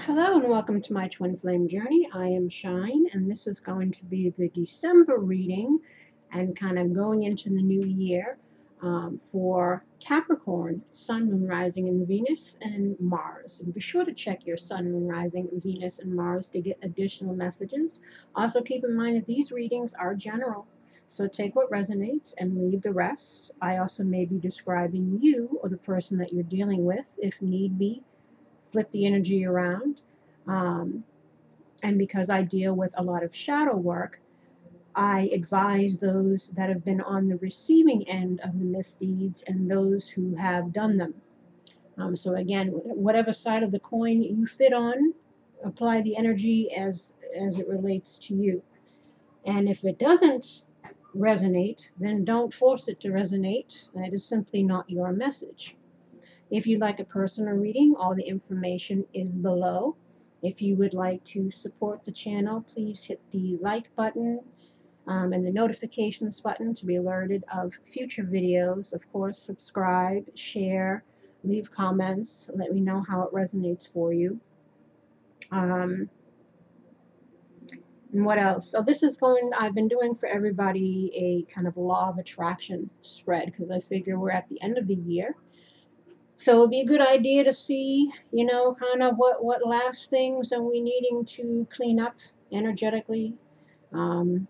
Hello and welcome to my Twin Flame Journey. I am Shine, and this is going to be the December reading and kind of going into the new year for Capricorn, Sun, Moon, Rising, and Venus, and Mars. And be sure to check your Sun, Moon, Rising, Venus, and Mars to get additional messages. Also, keep in mind that these readings are general, so take what resonates and leave the rest. I also may be describing you or the person that you're dealing with if need be. Flip the energy around. And because I deal with a lot of shadow work, I advise those that have been on the receiving end of the misdeeds and those who have done them. So again, whatever side of the coin you fit on, apply the energy as it relates to you. And if it doesn't resonate, then don't force it to resonate. That is simply not your message. If you'd like a personal reading, all the information is below. If you would like to support the channel, please hit the like button and the notifications button to be alerted of future videos. Of course, subscribe, share, leave comments, let me know how it resonates for you. And what else? So this is I've been doing for everybody a kind of law of attraction spread because I figure we're at the end of the year. So it'd be a good idea to see, kind of what last things are we needing to clean up energetically, to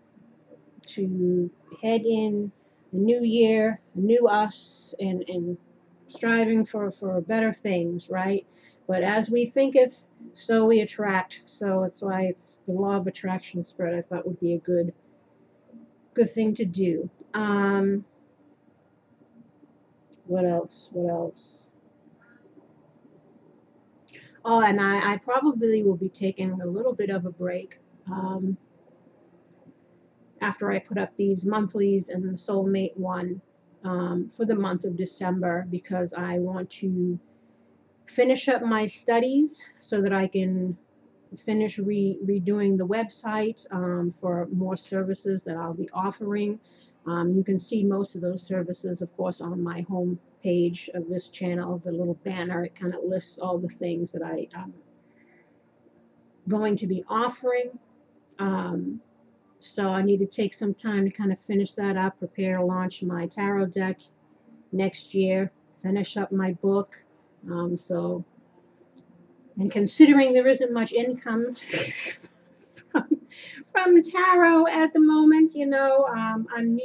head in the new year, new us, and striving for better things, right? But as we think it, so we attract. So it's why it's the law of attraction spread. I thought would be a good thing to do. What else? What else? Oh, and I probably will be taking a little bit of a break after I put up these monthlies and the soulmate one for the month of December, because I want to finish up my studies so that I can finish redoing the website for more services that I'll be offering. You can see most of those services, of course, on my home page of this channel. The little banner, it kind of lists all the things that I'm going to be offering. So I need to take some time to kind of finish that up, prepare to launch my tarot deck next year, finish up my book. And considering there isn't much income from tarot at the moment, I'm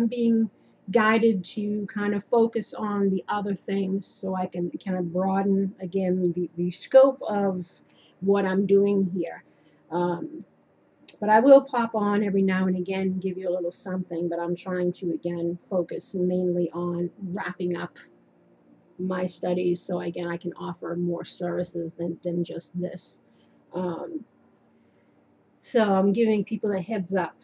being guided to kind of focus on the other things so I can kind of broaden again the scope of what I'm doing here. But I will pop on every now and again and give you a little something, but I'm trying to again focus mainly on wrapping up my studies so again I can offer more services than just this. So I'm giving people a heads up.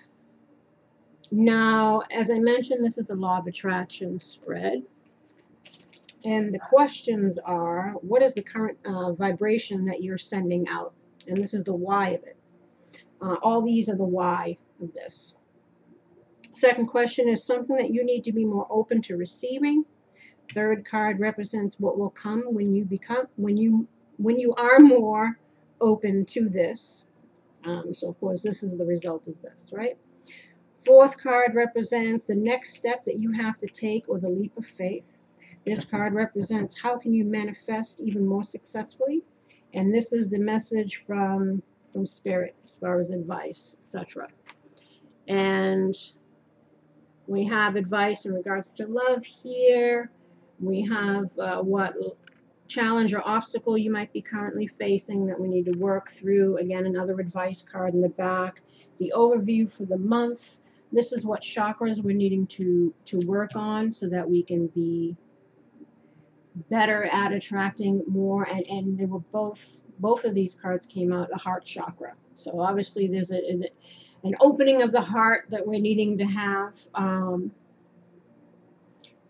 Now, as I mentioned, this is the law of attraction spread. And the questions are, what is the current vibration that you're sending out? And this is the why of it. All these are the why of this. Second question is something that you need to be more open to receiving. Third card represents what will come when you are more open to this. So of course this is the result of this, right? Fourth card represents the next step that you have to take, or the leap of faith. This card represents how can you manifest even more successfully. And this is the message from Spirit as far as advice, etc. And we have advice in regards to love here. We have what challenge or obstacle you might be currently facing that we need to work through. Again, another advice card in the back. The overview for the month. This is what chakras we're needing to work on so that we can be better at attracting more. And they were both of these cards came out, the heart chakra. So obviously there's an opening of the heart that we're needing to have.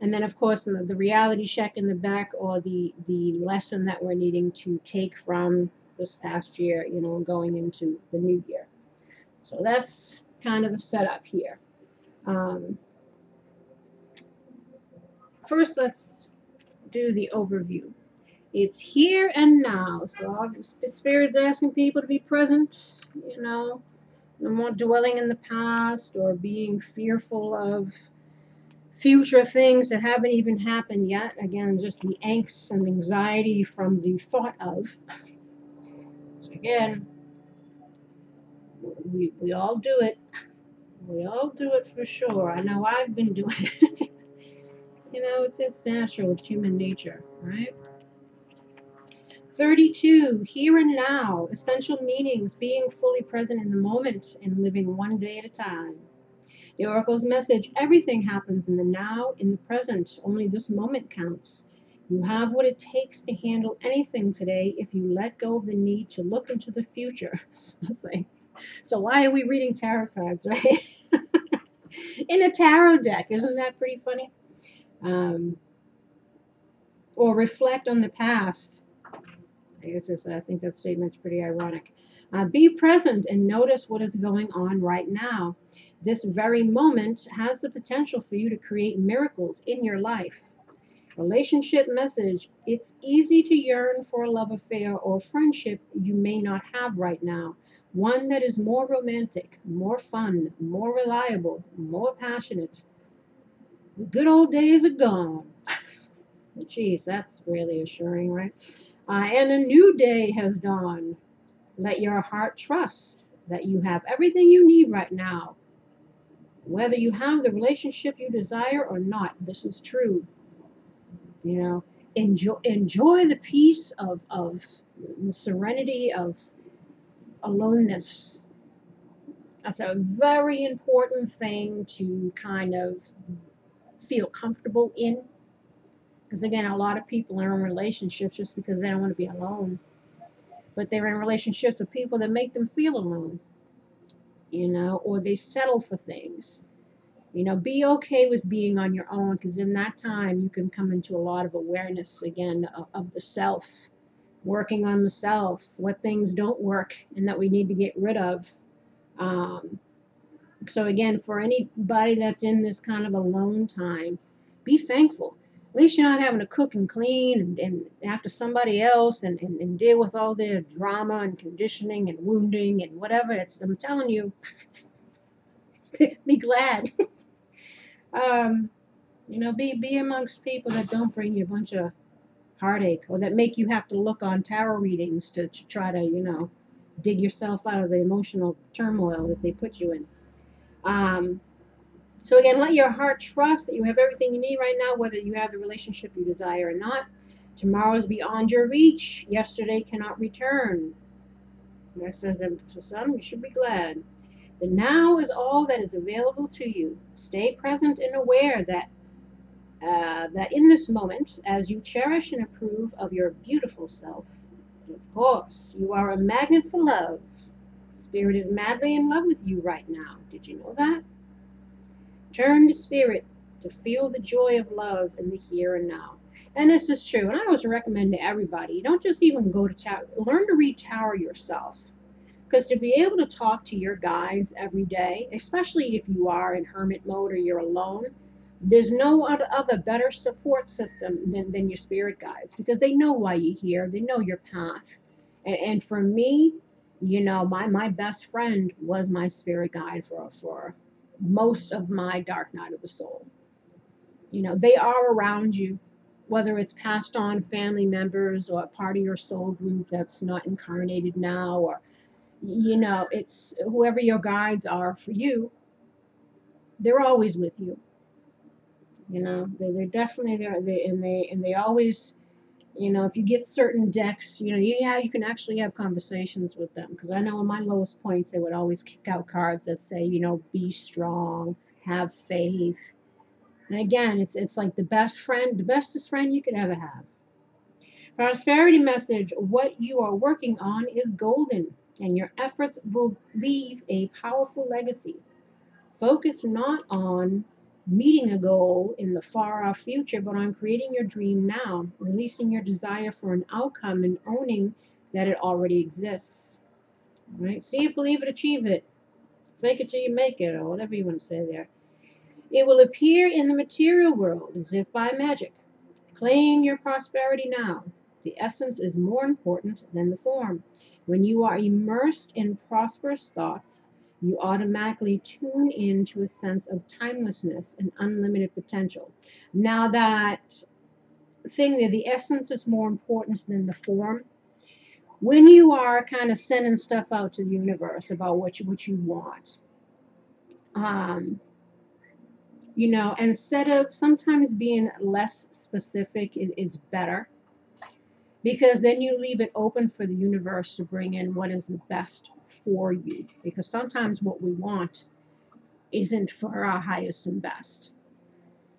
And then, of course, the reality check in the back, or the lesson that we're needing to take from this past year, going into the new year. So that's kind of the setup here. First, let's do the overview. It's here and now. So our Spirit's asking people to be present, no more dwelling in the past or being fearful of future things that haven't even happened yet. Again, just the angst and anxiety from the thought of. So again, we all do it. We all do it for sure. I know I've been doing it. It's natural. It's human nature, right? 32, here and now, essential meanings, being fully present in the moment and living one day at a time. The Oracle's message, everything happens in the now, in the present. Only this moment counts. You have what it takes to handle anything today if you let go of the need to look into the future. So why are we reading tarot cards, right? In a tarot deck. Isn't that pretty funny? Or reflect on the past. I think that statement's pretty ironic. Be present and notice what is going on right now. This very moment has the potential for you to create miracles in your life. Relationship message. It's easy to yearn for a love affair or friendship you may not have right now. One that is more romantic, more fun, more reliable, more passionate. The good old days are gone. Geez, that's really assuring, right? And a new day has dawned. Let your heart trust that you have everything you need right now. Whether you have the relationship you desire or not, this is true. Enjoy the peace of the serenity of aloneness. That's a very important thing to kind of feel comfortable in. Because again, a lot of people are in relationships just because they don't want to be alone. But they're in relationships with people that make them feel alone, or they settle for things. Be okay with being on your own, because in that time you can come into a lot of awareness again of the self, working on the self, what things don't work and that we need to get rid of. So again, for anybody that's in this kind of alone time, be thankful. At least you're not having to cook and clean and after somebody else and deal with all their drama and conditioning and wounding and whatever. I'm telling you, be glad. Be amongst people that don't bring you a bunch of heartache or that make you have to look on tarot readings to try to, dig yourself out of the emotional turmoil that they put you in. So again, let your heart trust that you have everything you need right now, whether you have the relationship you desire or not. Tomorrow is beyond your reach. Yesterday cannot return. That says for some, you should be glad. The now is all that is available to you. Stay present and aware that in this moment, as you cherish and approve of your beautiful self, of course, you are a magnet for love. Spirit is madly in love with you right now. Did you know that? Turn to Spirit to feel the joy of love in the here and now. And this is true. And I always recommend to everybody, don't just even go to tarot. Learn to read tarot yourself. Because to be able to talk to your guides every day, especially if you are in hermit mode or you're alone, there's no other better support system than your spirit guides, because they know why you're here. They know your path. And for me, my best friend was my spirit guide for most of my dark night of the soul. They are around you, whether it's passed on family members or a part of your soul group that's not incarnated now, or it's whoever your guides are for you. They're always with you. They're definitely there. They always, if you get certain decks, you can actually have conversations with them. Because I know in my lowest points, they would always kick out cards that say, be strong, have faith. And again, it's like the bestest friend you could ever have. Prosperity message, what you are working on is golden, and your efforts will leave a powerful legacy. Focus not on meeting a goal in the far off future, but on creating your dream now, releasing your desire for an outcome and owning that it already exists. All right? See it, believe it, achieve it. Fake it till you make it, or whatever you want to say there. It will appear in the material world as if by magic. Claim your prosperity now. The essence is more important than the form. When you are immersed in prosperous thoughts, you automatically tune into a sense of timelessness and unlimited potential. Now, that thing that the essence is more important than the form, when you are kind of sending stuff out to the universe about what you want, um, instead of sometimes being less specific is better, because then you leave it open for the universe to bring in what is the best for you. Because sometimes what we want isn't for our highest and best.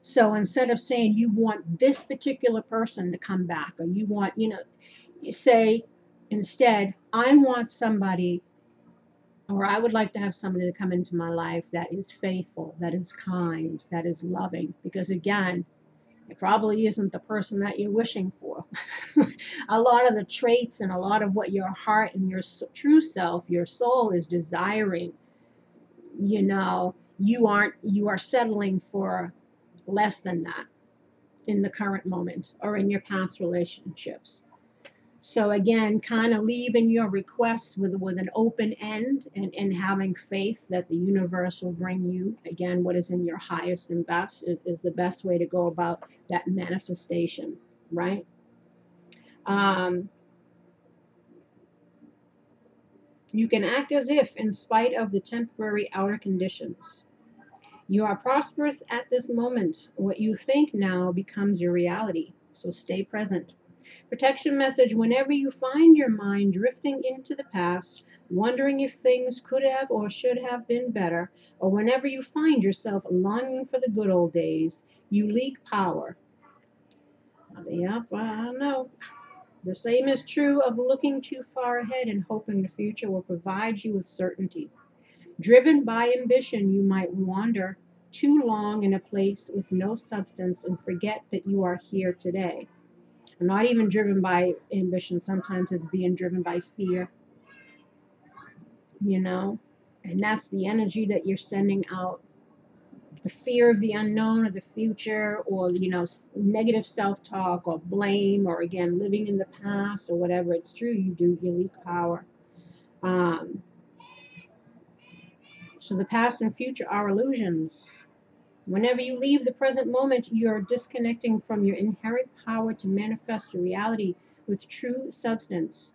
So instead of saying you want this particular person to come back, or you want, you say instead, I want somebody, or I would like to have somebody to come into my life that is faithful, that is kind, that is loving. Because again, it probably isn't the person that you're wishing for. A lot of the traits and a lot of what your heart and your true self, your soul is desiring, you are settling for less than that in the current moment or in your past relationships. So again, kind of leaving your requests with an open end, and having faith that the universe will bring you, again, what is in your highest and best is the best way to go about that manifestation, right? You can act as if, in spite of the temporary outer conditions, you are prosperous at this moment. What you think now becomes your reality. So stay present. Protection message: whenever you find your mind drifting into the past, wondering if things could have or should have been better, or whenever you find yourself longing for the good old days, you leak power. Yep, I know. The same is true of looking too far ahead and hoping the future will provide you with certainty. Driven by ambition, you might wander too long in a place with no substance and forget that you are here today. I'm not even driven by ambition. Sometimes it's being driven by fear, and that's the energy that you're sending out. The fear of the unknown or the future, or, negative self-talk or blame, or again, living in the past, or whatever. It's true, you leak power. So the past and future are illusions. Whenever you leave the present moment, you are disconnecting from your inherent power to manifest your reality with true substance.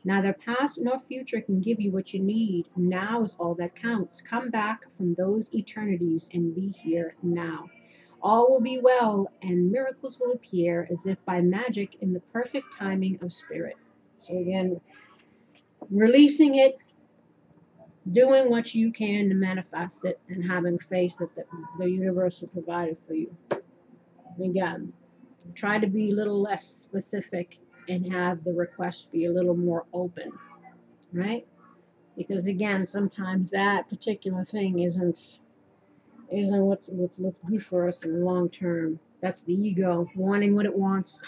Neither past nor future can give you what you need. Now is all that counts. Come back from those eternities and be here now. All will be well, and miracles will appear as if by magic in the perfect timing of spirit. So again, releasing it, doing what you can to manifest it, and having faith that the universe will provide it for you. Again, try to be a little less specific and have the request be a little more open, right? Because again, sometimes that particular thing isn't what's good for us in the long term. That's the ego wanting what it wants.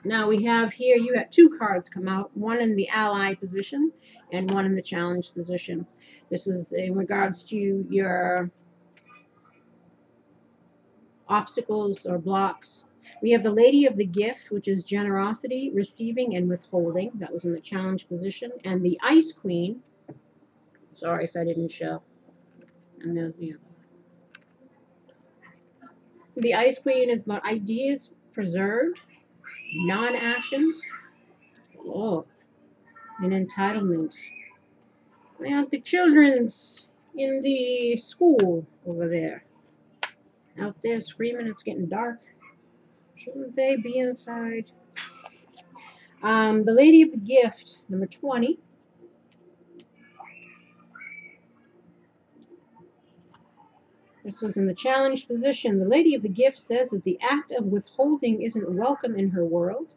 Now we have here, you got two cards come out, one in the ally position and one in the challenge position. This is in regards to your obstacles or blocks. We have the Lady of the Gift, which is generosity, receiving, and withholding. That was in the challenge position. And the Ice Queen. Sorry if I didn't show. And there's the other. The Ice Queen is about ideas preserved, non-action, and entitlement. Now the children's in the school over there. Out there screaming, it's getting dark. Shouldn't they be inside? The Lady of the Gift, number 20. This was in the challenge position. The Lady of the Gift says that the act of withholding isn't welcome in her world.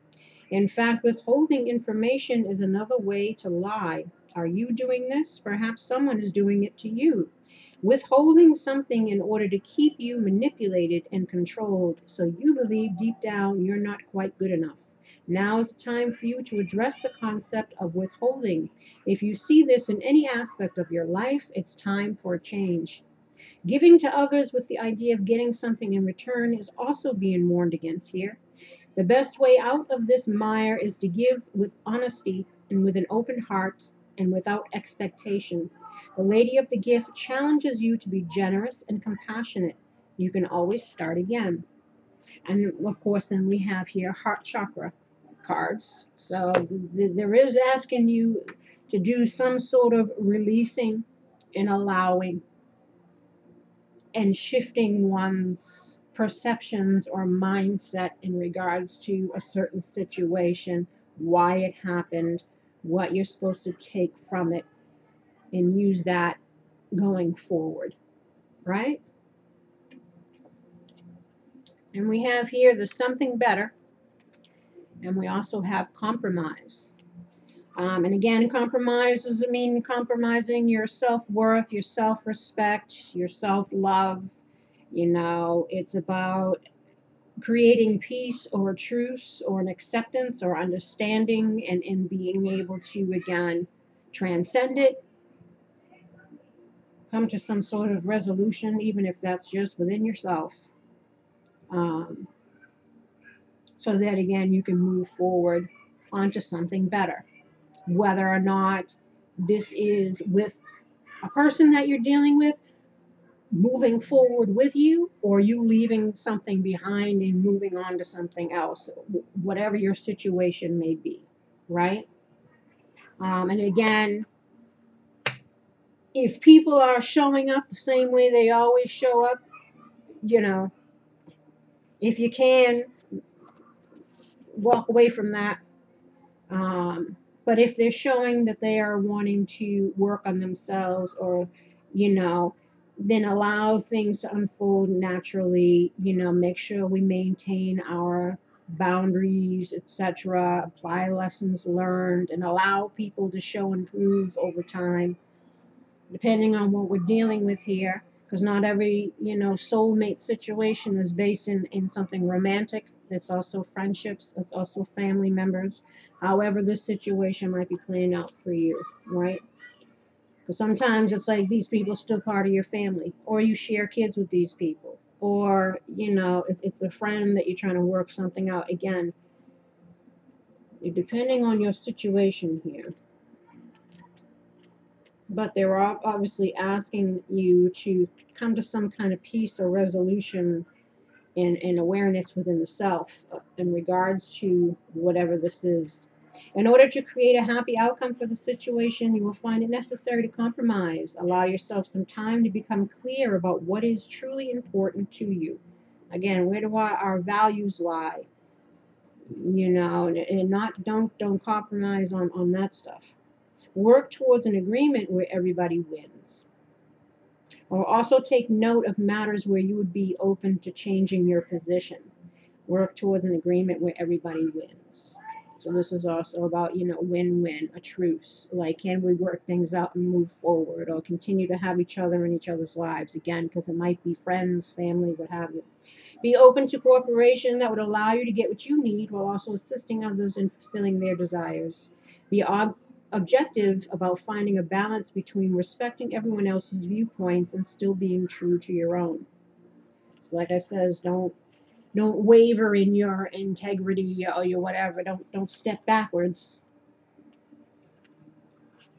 In fact, withholding information is another way to lie. Are you doing this? Perhaps someone is doing it to you. Withholding something in order to keep you manipulated and controlled, so you believe deep down you're not quite good enough. Now is the time for you to address the concept of withholding. If you see this in any aspect of your life, it's time for a change. Giving to others with the idea of getting something in return is also being warned against here. The best way out of this mire is to give with honesty and with an open heart and without expectation. The Lady of the Gift challenges you to be generous and compassionate. You can always start again. And of course, then we have here heart chakra cards. So there is asking you to do some sort of releasing and allowing and shifting one's perceptions or mindset in regards to a certain situation, why it happened, what you're supposed to take from it, and use that going forward, right? And we have here the something better, and we also have compromise. And again, compromise doesn't mean compromising your self-worth, your self-respect, your self-love. It's about creating peace or a truce or an acceptance or understanding and being able to, again, transcend it, come to some sort of resolution, even if that's just within yourself. Um, so that, again, you can move forward onto something better. Whether or not this is with a person that you're dealing with, moving forward with you, or you leaving something behind and moving on to something else, whatever your situation may be, right? And again, if people are showing up the same way they always show up, if you can, walk away from that. But if they're showing that they are wanting to work on themselves, or, then allow things to unfold naturally, make sure we maintain our boundaries, etc., apply lessons learned, and allow people to show and prove over time, depending on what we're dealing with here. Because not every, soulmate situation is based in something romantic. It's also friendships, it's also family members. However, this situation might be playing out for you, right? Because sometimes it's like these people are still part of your family, or you share kids with these people, or, it's a friend that you're trying to work something out. Again, depending on your situation here. But they're obviously asking you to come to some kind of peace or resolution and awareness within the self in regards to whatever this is. In order to create a happy outcome for the situation, you will find it necessary to compromise. Allow yourself some time to become clear about what is truly important to you. Again, where do our values lie? And don't compromise on that stuff. Work towards an agreement where everybody wins. Or also take note of matters where you would be open to changing your position. Work towards an agreement where everybody wins. So this is also about, win-win, a truce. Like, can we work things out and move forward, or continue to have each other in each other's lives? Again, because it might be friends, family, what have you. Be open to cooperation that would allow you to get what you need while also assisting others in fulfilling their desires. Be objective about finding a balance between respecting everyone else's viewpoints and still being true to your own. So like I says, don't waver in your integrity or your whatever. Don't step backwards.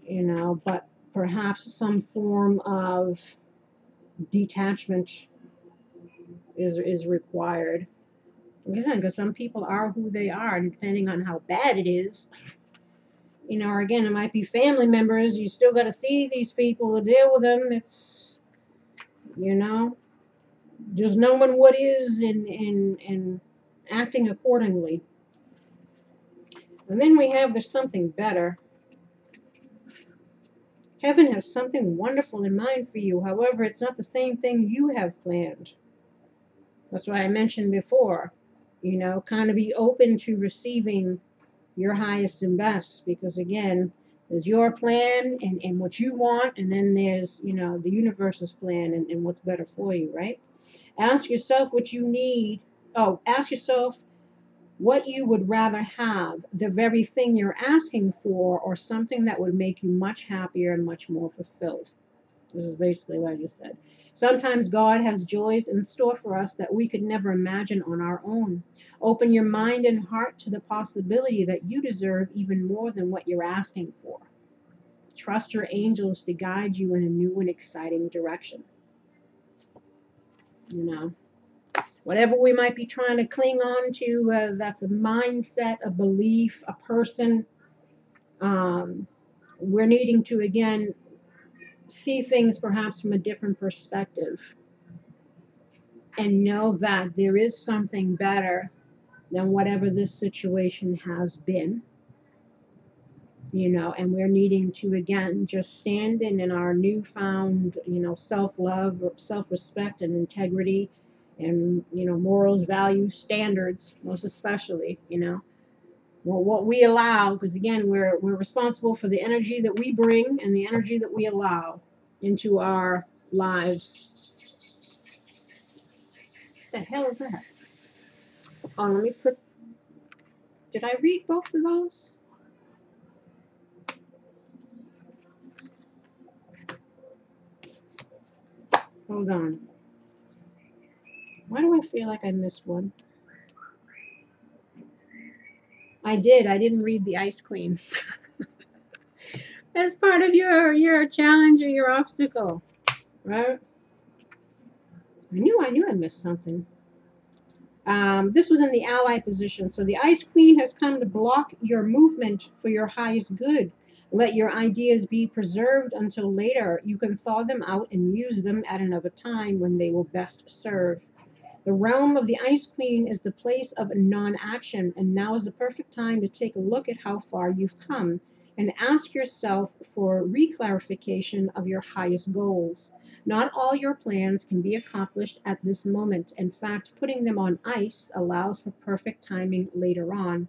But perhaps some form of detachment is required. Because some people are who they are, and depending on how bad it is, or again, it might be family members. You still got to see these people to deal with them. It's, just knowing what is and acting accordingly. And then we have there's something better. Heaven has something wonderful in mind for you. However, it's not the same thing you have planned. That's why I mentioned before, kind of be open to receiving your highest and best, because again, there's your plan and what you want, and then there's, the universe's plan and what's better for you, right? Ask yourself what you need. Ask yourself what you would rather have, the very thing you're asking for, or something that would make you much happier and much more fulfilled. This is basically what I just said. Sometimes God has joys in store for us that we could never imagine on our own. Open your mind and heart to the possibility that you deserve even more than what you're asking for. Trust your angels to guide you in a new and exciting direction. You know, whatever we might be trying to cling on to, that's a mindset, a belief, a person. We're needing to, again, see things perhaps from a different perspective and know that there is something better than whatever this situation has been, you know, and we're needing to, again, just stand in our newfound, you know, self-love, self-respect and integrity and, you know, morals, values, standards, most especially, you know, well, what we allow, because again, we're responsible for the energy that we bring and the energy that we allow into our lives. What the hell is that? Oh, let me put, did I read both of those? Hold on. Why do I feel like I missed one? I did. I didn't read the Ice Queen. As part of your challenge or your obstacle, right? I knew I missed something. This was in the ally position. So the Ice Queen has come to block your movement for your highest good. Let your ideas be preserved until later. You can thaw them out and use them at another time when they will best serve. The realm of the Ice Queen is the place of non-action, and now is the perfect time to take a look at how far you've come and ask yourself for reclarification of your highest goals. Not all your plans can be accomplished at this moment. In fact, putting them on ice allows for perfect timing later on.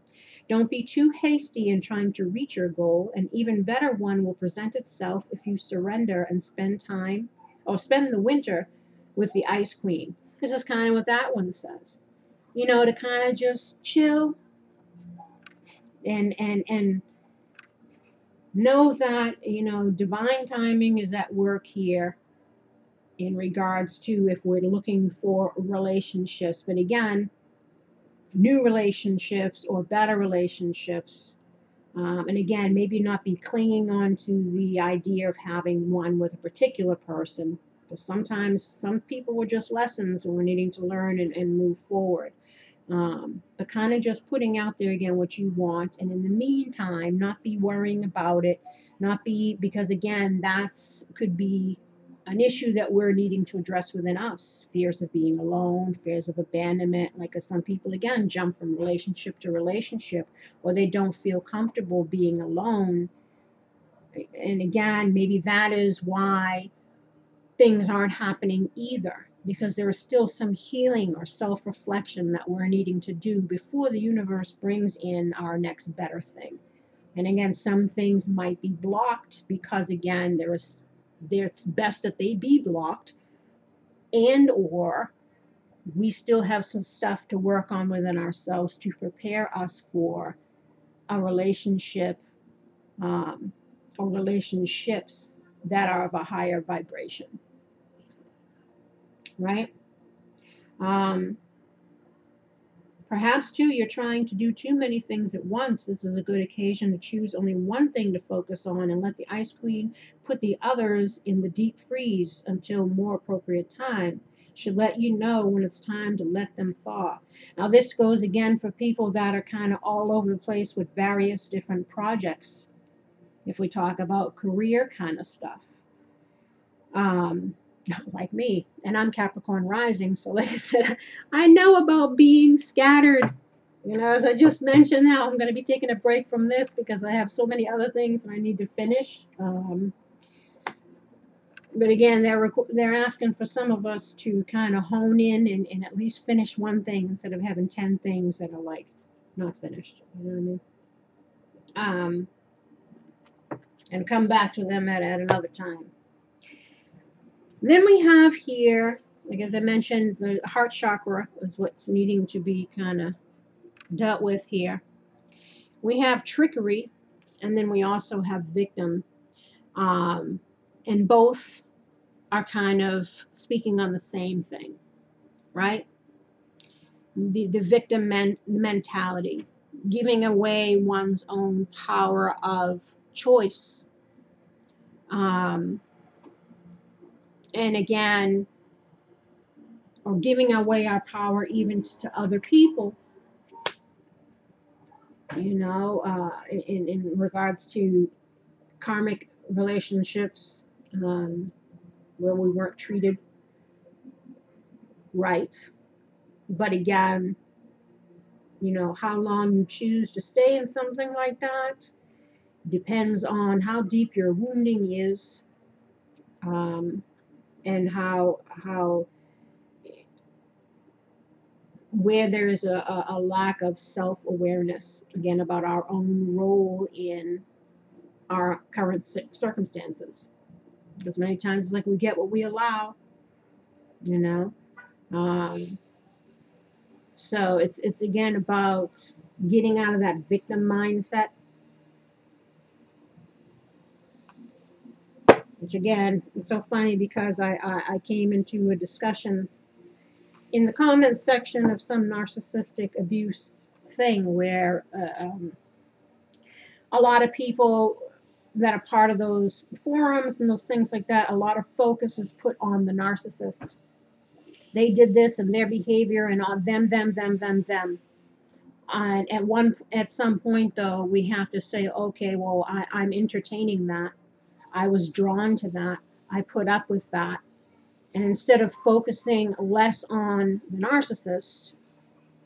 Don't be too hasty in trying to reach your goal. An even better one will present itself if you surrender and spend the winter with the Ice Queen. This is kind of what that one says. You know, to kind of just chill and know that, you know, divine timing is at work here in regards to if we're looking for relationships. But again, new relationships or better relationships. And again, maybe not be clinging on to the idea of having one with a particular person. Because sometimes some people were just lessons and we're needing to learn and move forward. But kind of just putting out there again what you want. And in the meantime, not be worrying about it. Because again, that's could be an issue that we're needing to address within us. Fears of being alone, fears of abandonment. Like some people, again, jump from relationship to relationship, or they don't feel comfortable being alone. And again, maybe that is why things aren't happening either, because there is still some healing or self-reflection that we're needing to do before the universe brings in our next better thing. And again, some things might be blocked because, again, it's best that they be blocked, and or we still have some stuff to work on within ourselves to prepare us for a relationship or relationships that are of a higher vibration, right? Perhaps, too, you're trying to do too many things at once. This is a good occasion to choose only one thing to focus on and let the Ice Queen put the others in the deep freeze until more appropriate time. Should let you know when it's time to let them thaw. Now, this goes again for people that are kind of all over the place with various different projects. If we talk about career kind of stuff. Like me, and I'm Capricorn rising, so like I said, I know about being scattered. You know, as I just mentioned, now I'm going to be taking a break from this because I have so many other things that I need to finish. But again, they're asking for some of us to kind of hone in and at least finish one thing instead of having 10 things that are like not finished. You know what I mean? And come back to them at another time. Then we have here, like as I mentioned, the heart chakra is what's needing to be kind of dealt with here. We have trickery, and then we also have victim. And both are kind of speaking on the same thing, right? The victim mentality, giving away one's own power of choice. Um, and again, or giving away our power even to other people, in regards to karmic relationships, where we weren't treated right. But again, how long you choose to stay in something like that depends on how deep your wounding is, and how where there is a lack of self-awareness, again, about our own role in our current circumstances. Because many times it's like we get what we allow, you know. Um, so it's again about getting out of that victim mindset, which again, it's so funny because I came into a discussion in the comments section of some narcissistic abuse thing where a lot of people that are part of those forums and those things like that, a lot of focus is put on the narcissist. They did this and their behavior and on them. And at some point though, we have to say, okay, well, I'm entertaining that. I was drawn to that. I put up with that. And instead of focusing less on the narcissist,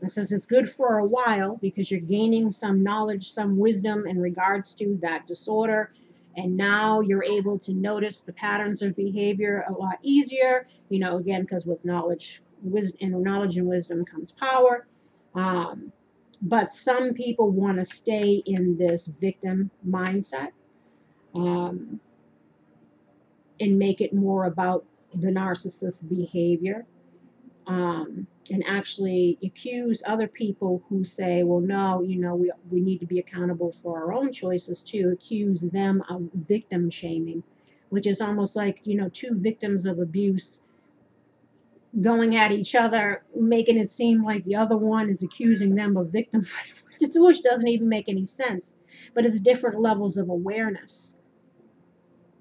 it says it's good for a while because you're gaining some knowledge, some wisdom in regards to that disorder. And now you're able to notice the patterns of behavior a lot easier, again, because with knowledge, and wisdom comes power. But some people want to stay in this victim mindset, um, and make it more about the narcissist's behavior, and actually accuse other people who say, well, no, we need to be accountable for our own choices too, accuse them of victim shaming, which is almost like, two victims of abuse going at each other, making it seem like the other one is accusing them of victim, which doesn't even make any sense. But it's different levels of awareness.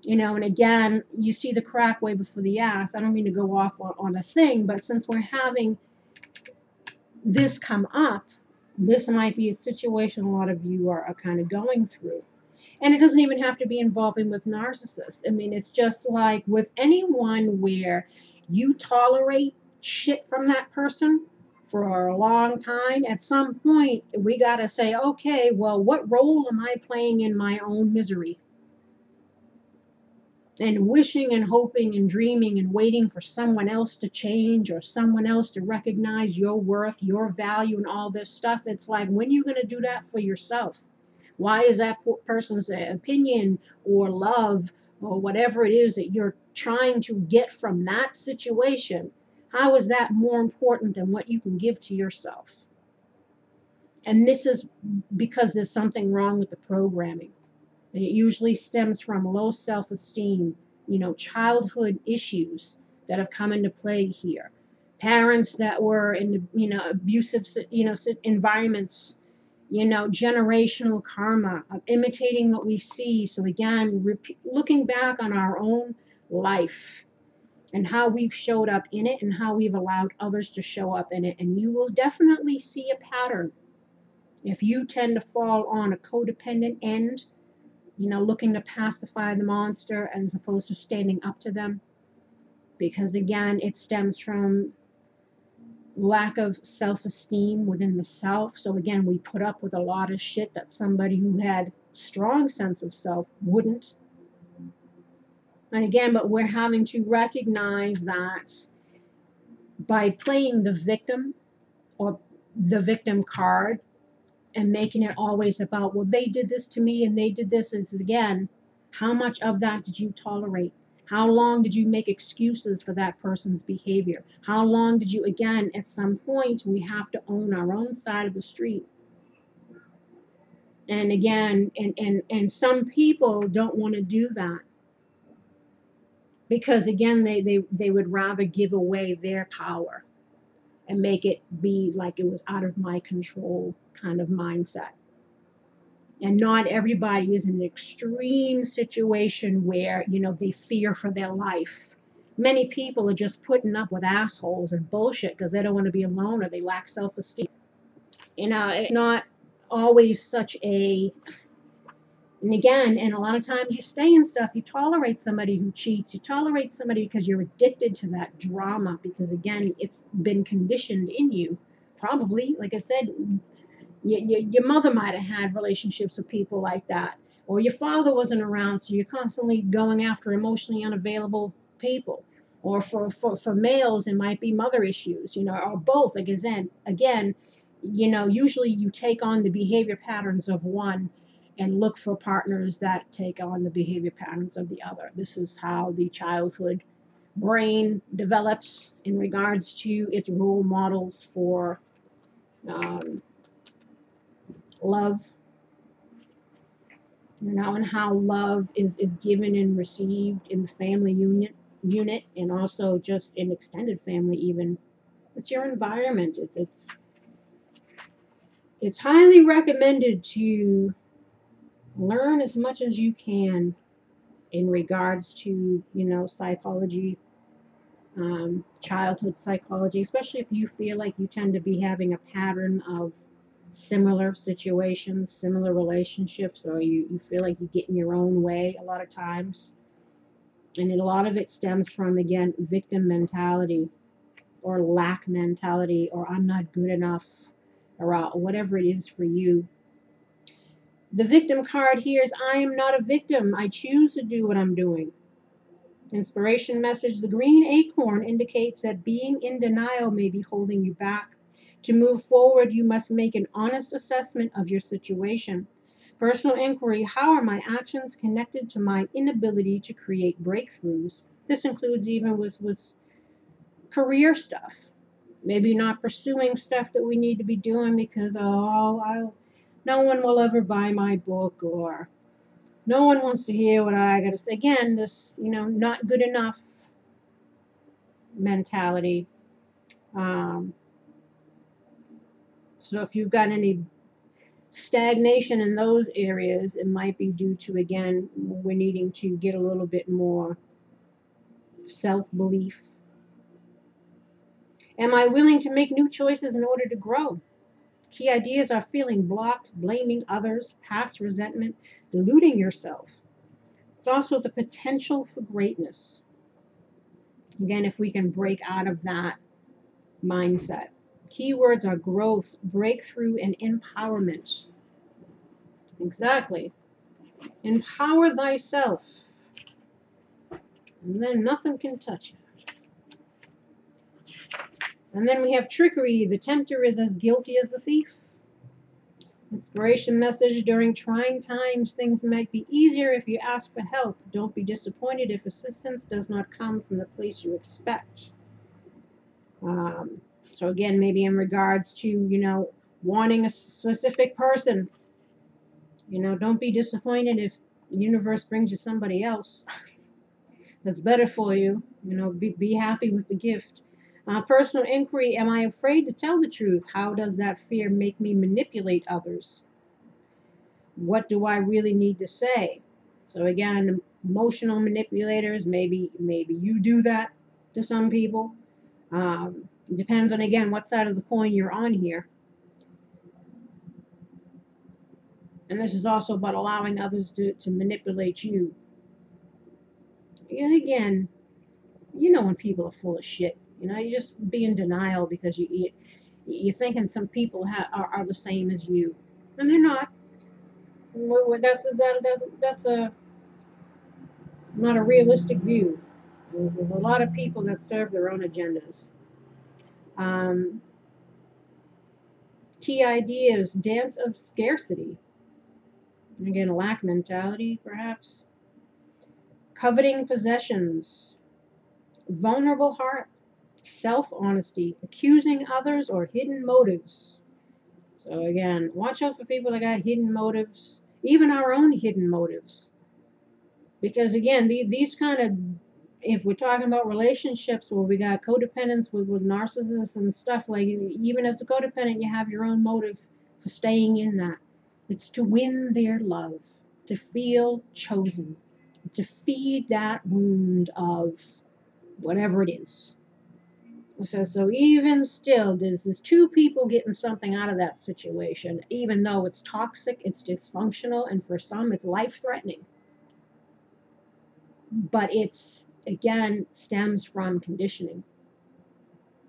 And again, you see the crack way before the ass. I don't mean to go off on a thing, but since we're having this come up, this might be a situation a lot of you are kind of going through. And it doesn't even have to be involving with narcissists. I mean, it's just like with anyone where you tolerate shit from that person for a long time, at some point, we got to say, okay, well, what role am I playing in my own misery? And wishing and hoping and dreaming and waiting for someone else to change or someone else to recognize your worth, your value, and all this stuff. It's like, when are you going to do that for yourself? Why is that person's opinion or love or whatever it is that you're trying to get from that situation? How is that more important than what you can give to yourself? And this is because there's something wrong with the programming. And it usually stems from low self-esteem, childhood issues that have come into play here. Parents that were in, abusive, environments, generational karma of imitating what we see. So again, looking back on our own life and how we've showed up in it and how we've allowed others to show up in it. And you will definitely see a pattern. If you tend to fall on a codependent end, looking to pacify the monster as opposed to standing up to them. Because again, it stems from lack of self-esteem within the self. So again, we put up with a lot of shit that somebody who had strong sense of self wouldn't. And again, but we're having to recognize that by playing the victim or the victim card and making it always about, well, they did this to me and they did this, is again, how much of that did you tolerate? How long did you make excuses for that person's behavior? How long did you, again, at some point, we have to own our own side of the street. And again, and some people don't want to do that. because again, they would rather give away their power and make it be like it was out of my control kind of mindset. And not everybody is in an extreme situation where, they fear for their life. Many people are just putting up with assholes and bullshit because they don't want to be alone or they lack self-esteem. It's not always such a, and again, and a lot of times you stay in stuff, you tolerate somebody who cheats, you tolerate somebody because you're addicted to that drama, because again, it's been conditioned in you. Probably, like I said, your mother might have had relationships with people like that, or your father wasn't around, so you're constantly going after emotionally unavailable people. Or for males, it might be mother issues, or both. Like again, usually you take on the behavior patterns of one and look for partners that take on the behavior patterns of the other. This is how the childhood brain develops in regards to its role models for love, and how love is given and received in the family unit, and also just in extended family even. It's your environment. It's highly recommended to learn as much as you can in regards to, psychology, childhood psychology, especially if you feel like you tend to be having a pattern of similar situations, similar relationships, or you feel like you get in your own way a lot of times. And a lot of it stems from, again, victim mentality or lack mentality, or I'm not good enough, or whatever it is for you. The victim card here is I am not a victim. I choose to do what I'm doing. Inspiration message. The green acorn indicates that being in denial may be holding you back. To move forward, you must make an honest assessment of your situation. Personal inquiry. How are my actions connected to my inability to create breakthroughs? This includes even with career stuff. Maybe not pursuing stuff that we need to be doing because, no one will ever buy my book, or no one wants to hear what I got to say. Again, this, not good enough mentality. So if you've got any stagnation in those areas, it might be due to, again, we're needing to get a little bit more self-belief. Am I willing to make new choices in order to grow? Key ideas are feeling blocked, blaming others, past resentment, deluding yourself. It's also the potential for greatness. Again, if we can break out of that mindset. Keywords are growth, breakthrough, and empowerment. Exactly. Empower thyself, and then nothing can touch you. And then we have trickery. The tempter is as guilty as the thief. Inspiration message. During trying times, things might be easier if you ask for help. Don't be disappointed if assistance does not come from the place you expect. So again, maybe in regards to, wanting a specific person, don't be disappointed if the universe brings you somebody else that's better for you. Be happy with the gift. Personal inquiry. Am I afraid to tell the truth? How does that fear make me manipulate others? What do I really need to say? So again, emotional manipulators, maybe you do that to some people. It depends on, again, what side of the coin you're on here. And this is also about allowing others to manipulate you. And again, when people are full of shit. You just be in denial because you're thinking some people are the same as you, and they're not. That's not a realistic view. There's a lot of people that serve their own agendas. Key ideas: dance of scarcity. Again, lack mentality, perhaps. Coveting possessions. Vulnerable heart. Self-honesty, accusing others, or hidden motives. So again, watch out for people that got hidden motives, even our own hidden motives. Because again, these kind of if we're talking about relationships where we got codependence with narcissists and stuff, like even as a codependent, you have your own motive for staying in that. It's to win their love, to feel chosen, to feed that wound of whatever it is. So even still, there's two people getting something out of that situation, even though it's toxic, it's dysfunctional, and for some it's life-threatening. But it's, again, stems from conditioning,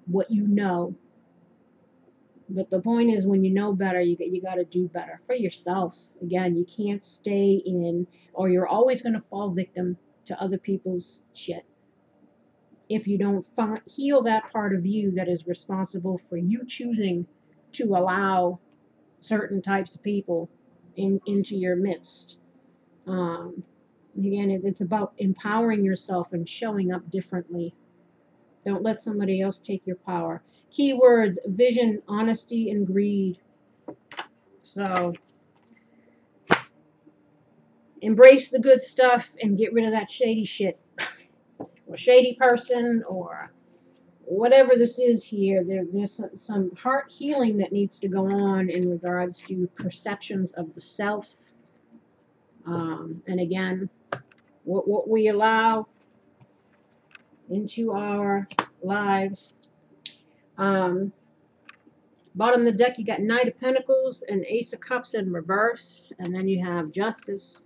what you know. But the point is, when you know better, you got to do better for yourself. Again, you can't stay in, or you're always going to fall victim to other people's shit. If you don't heal that part of you that is responsible for you choosing to allow certain types of people into your midst. Again, it's about empowering yourself and showing up differently. Don't let somebody else take your power. Keywords: vision, honesty, and greed. So embrace the good stuff and get rid of that shady shit. Or shady person, or whatever this is here. There's some heart healing that needs to go on in regards to perceptions of the self. And again, what we allow into our lives. Bottom of the deck, you got Knight of Pentacles and Ace of Cups in reverse, and then you have Justice.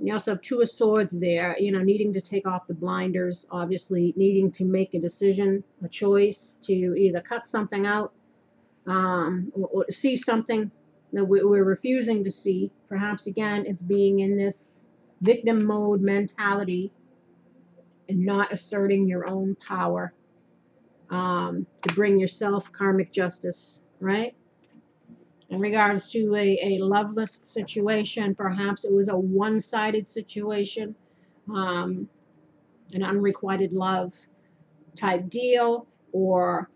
And you also have Two of Swords there, needing to take off the blinders, obviously needing to make a decision, a choice to either cut something out, or see something that we're refusing to see. Perhaps, again, it's being in this victim mode mentality and not asserting your own power, to bring yourself karmic justice, right? In regards to a loveless situation, perhaps it was a one-sided situation, an unrequited love type deal, or,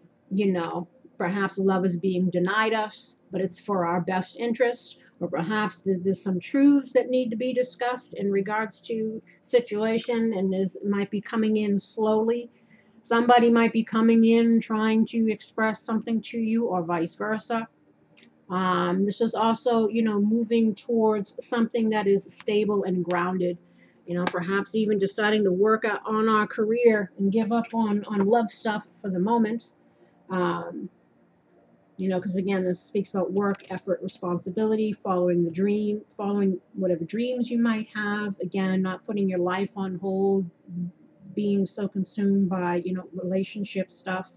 perhaps love is being denied us, but it's for our best interest, or perhaps there's some truths that need to be discussed in regards to situation, and might be coming in slowly. Somebody might be coming in trying to express something to you, or vice versa. This is also, moving towards something that is stable and grounded. Perhaps even deciding to work on our career and give up on love stuff for the moment. Because again, this speaks about work, effort, responsibility, following the dream, following whatever dreams you might have. Again, not putting your life on hold, being so consumed by, relationship stuff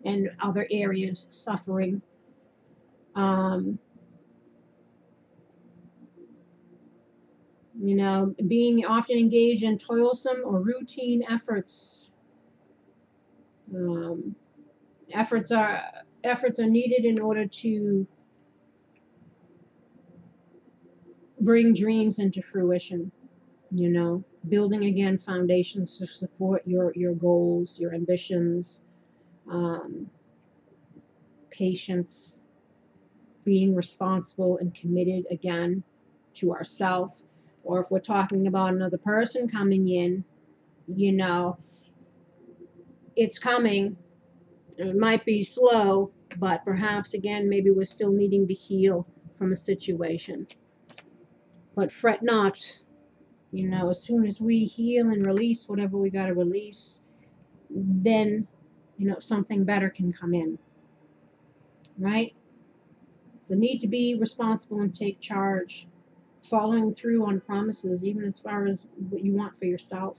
and other areas, suffering. Being often engaged in toilsome or routine efforts. Efforts are needed in order to bring dreams into fruition. Building, again, foundations to support your goals, your ambitions, patience, being responsible and committed, again, to ourselves. Or if we're talking about another person coming in, it's coming. It might be slow, but perhaps, again, maybe we're still needing to heal from a situation. But fret not. As soon as we heal and release whatever we got to release, then, something better can come in. Right? So need to be responsible and take charge. Following through on promises, even as far as what you want for yourself.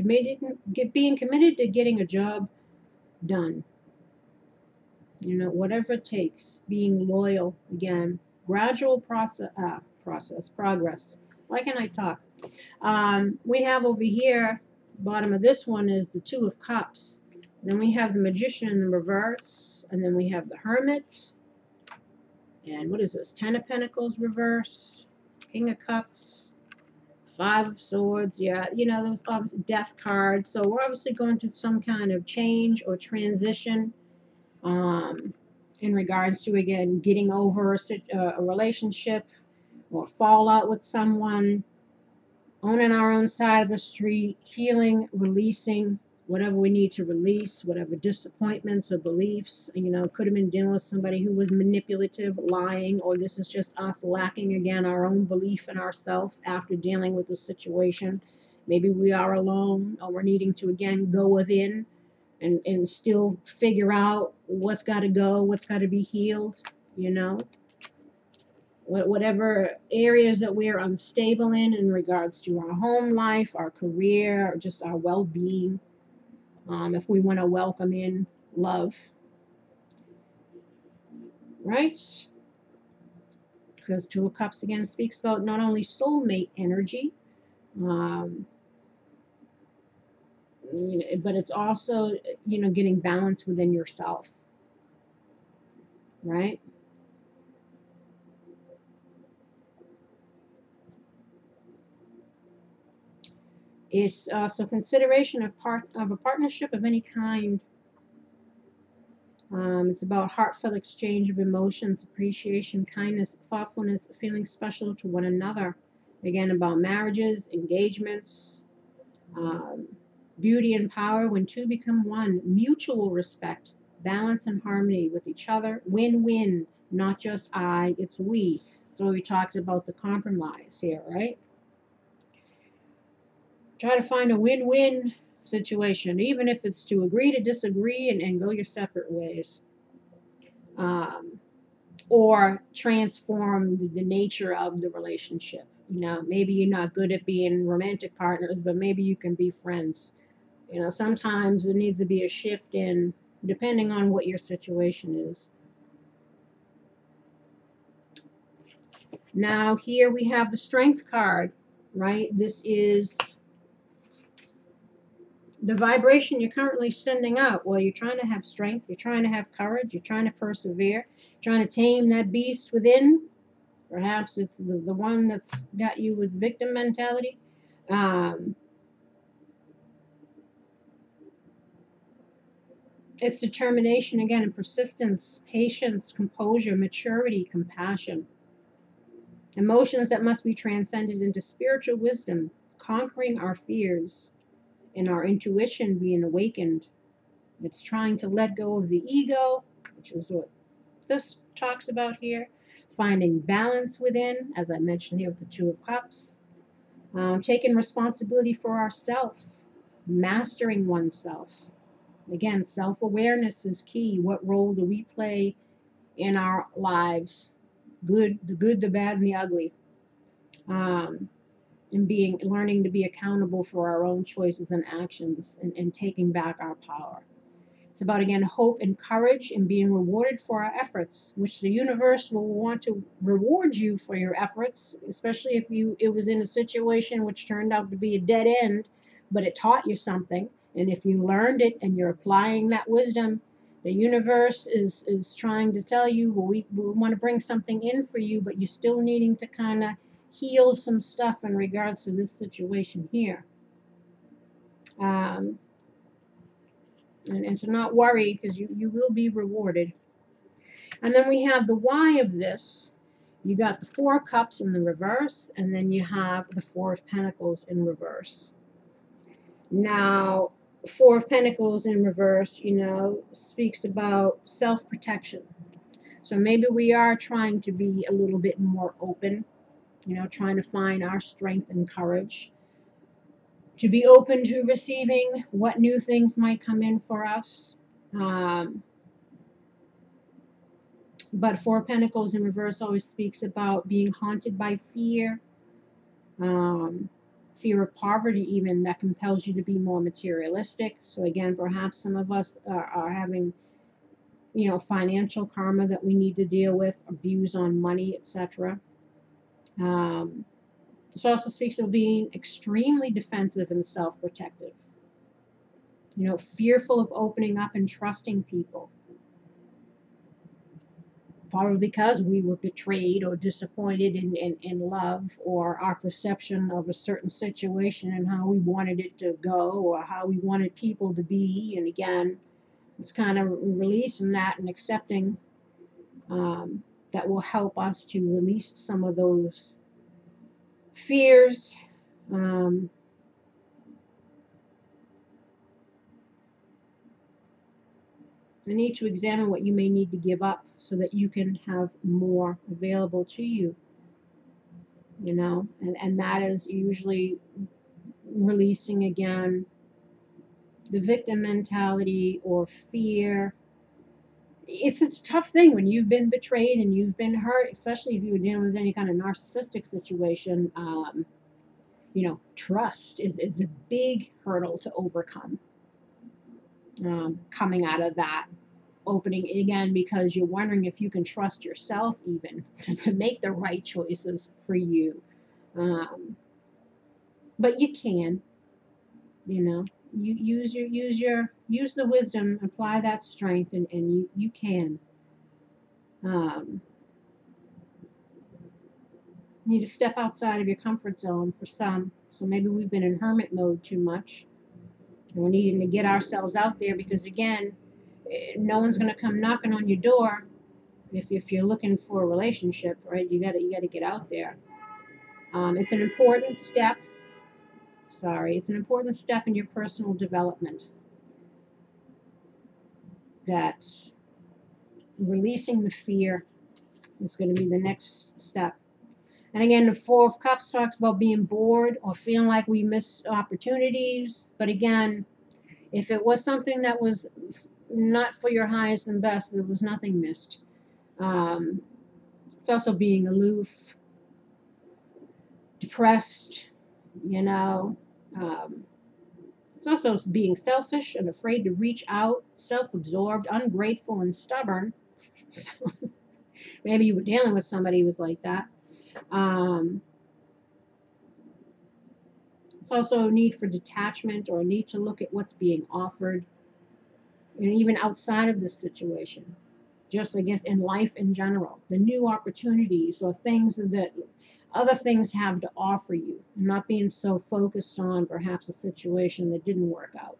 Being committed to getting a job done. Whatever it takes. Being loyal, again. Gradual progress. Why can't I talk? We have over here, bottom of this one is the Two of Cups. Then we have the Magician in the reverse. And then we have the Hermit. And what is this? Ten of Pentacles reverse. King of Cups. Five of Swords. Yeah, those obviously Death cards. So we're obviously going through some kind of change or transition. In regards to, again, getting over a relationship, or fallout with someone, owning our own side of the street, healing, releasing whatever we need to release, whatever disappointments or beliefs. Could have been dealing with somebody who was manipulative, lying, or this is just us lacking again our own belief in ourselves after dealing with the situation. Maybe we are alone, or we're needing to again go within and still figure out what's got to go, what's got to be healed, you know whatever areas that we're unstable in regards to our home life, our career, or just our well-being. If we want to welcome in love, right? Because Two of Cups again speaks about not only soulmate energy, um, but it's also getting balance within yourself, right? It's also consideration of a partnership of any kind. It's about heartfelt exchange of emotions, appreciation, kindness, thoughtfulness, feeling special to one another. Again, about marriages, engagements, um, beauty and power when two become one, mutual respect, balance and harmony with each other, win-win, not just I, it's we. So we talked about the compromise here, right? Try to find a win-win situation, even if it's to agree to disagree and go your separate ways. Um, or transform the nature of the relationship. Maybe you're not good at being romantic partners, but maybe you can be friends. Sometimes there needs to be a shift in depending on what your situation is. Now, here we have the Strength card, right? This is the vibration you're currently sending out. Well, you're trying to have strength, you're trying to have courage, you're trying to persevere, trying to tame that beast within. Perhaps it's the one that's got you with victim mentality. Um, it's determination again and persistence, patience, composure, maturity, compassion. Emotions that must be transcended into spiritual wisdom, conquering our fears and our intuition being awakened. It's trying to let go of the ego, which is what this talks about here. Finding balance within, as I mentioned here with the Two of Cups. Taking responsibility for ourselves, mastering oneself. Again, self-awareness is key. What role do we play in our lives? The good, the bad, and the ugly. Um, and learning to be accountable for our own choices and actions and taking back our power. It's about, again, hope and courage and being rewarded for our efforts, which the universe will want to reward you for your efforts, especially if it was in a situation which turned out to be a dead end, but it taught you something. And if you learned it and you're applying that wisdom, the universe is trying to tell you, well, we want to bring something in for you, but you're still needing to kind of heal some stuff in regards to this situation here. Um, and to not worry, because you will be rewarded. And then we have the why of this. You got the Four of Cups in the reverse, and then you have the Four of Pentacles in reverse. Now, Four of Pentacles in reverse, speaks about self-protection. So maybe we are trying to be a little bit more open, trying to find our strength and courage, to be open to receiving what new things might come in for us. But Four of Pentacles in reverse always speaks about being haunted by fear, fear of poverty even, that compels you to be more materialistic. So again, perhaps some of us are having, financial karma that we need to deal with, views on money, etc. This also speaks of being extremely defensive and self-protective. Fearful of opening up and trusting people. Probably because we were betrayed or disappointed in love, or our perception of a certain situation and how we wanted it to go, or how we wanted people to be. And again, it's kind of releasing that and accepting that will help us to release some of those fears. I need to examine what you may need to give up so that you can have more available to you, and that is usually releasing again the victim mentality or fear. It's a tough thing when you've been betrayed and you've been hurt, especially if you were dealing with any kind of narcissistic situation. Trust is a big hurdle to overcome, coming out of that opening again, because you're wondering if you can trust yourself even to make the right choices for you. But you can, you use the wisdom, apply that strength, and you can. You need to step outside of your comfort zone for some. So maybe we've been in hermit mode too much, and we're needing to get ourselves out there, because again, no one's going to come knocking on your door if you're looking for a relationship, right? You gotta get out there. It's an important step. It's an important step in your personal development, that releasing the fear is going to be the next step. And again, the Four of Cups talks about being bored or feeling like we miss opportunities. But again, if it was something that was not for your highest and best, there was nothing missed. It's also being aloof, depressed, it's also being selfish and afraid to reach out, self-absorbed, ungrateful, and stubborn. Maybe you were dealing with somebody who was like that. It's also a need for detachment, or a need to look at what's being offered, and even outside of this situation. Just, I guess, in life in general, the new opportunities or things that other things have to offer you, and not being so focused on perhaps a situation that didn't work out.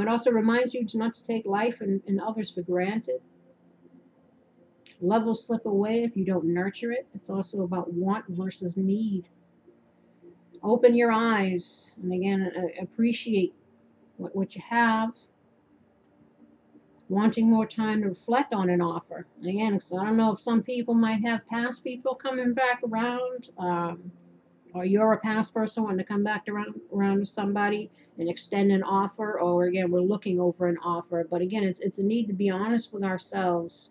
It also reminds you not to take life and others for granted. Love will slip away if you don't nurture it. It's also about want versus need. Open your eyes, and again, appreciate what you have. Wanting more time to reflect on an offer. Again, so I don't know if some people might have past people coming back around, or you're a past person wanting to come back around to somebody and extend an offer, or again, we're looking over an offer. But again, it's a need to be honest with ourselves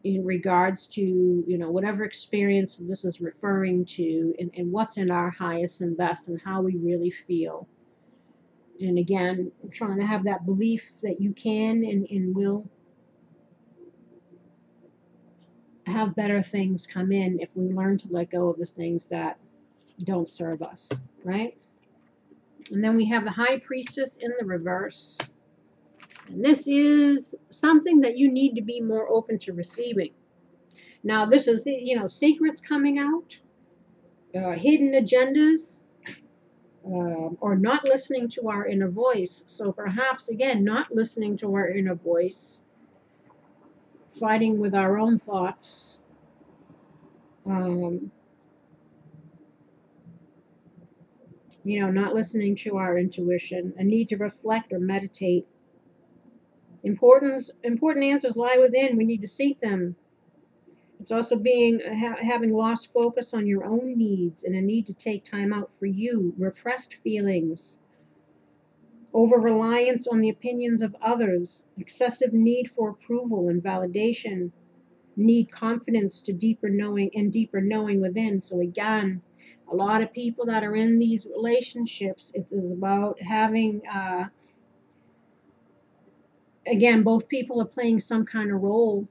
in regards to, whatever experience this is referring to, and what's in our highest and best, and how we really feel. And again, trying to have that belief that you can and will have better things come in if we learn to let go of the things that don't serve us, right? And then we have the High Priestess in the reverse. And this is something that you need to be more open to receiving. Now, this is, secrets coming out, hidden agendas, or not listening to our inner voice. So perhaps, again, not listening to our inner voice, fighting with our own thoughts, not listening to our intuition, a need to reflect or meditate. Important answers lie within. We need to seek them. It's also having lost focus on your own needs, and a need to take time out for you, repressed feelings, over-reliance on the opinions of others, excessive need for approval and validation, need confidence to deeper knowing within. So again, a lot of people that are in these relationships, it is about having, again, both people are playing some kind of role,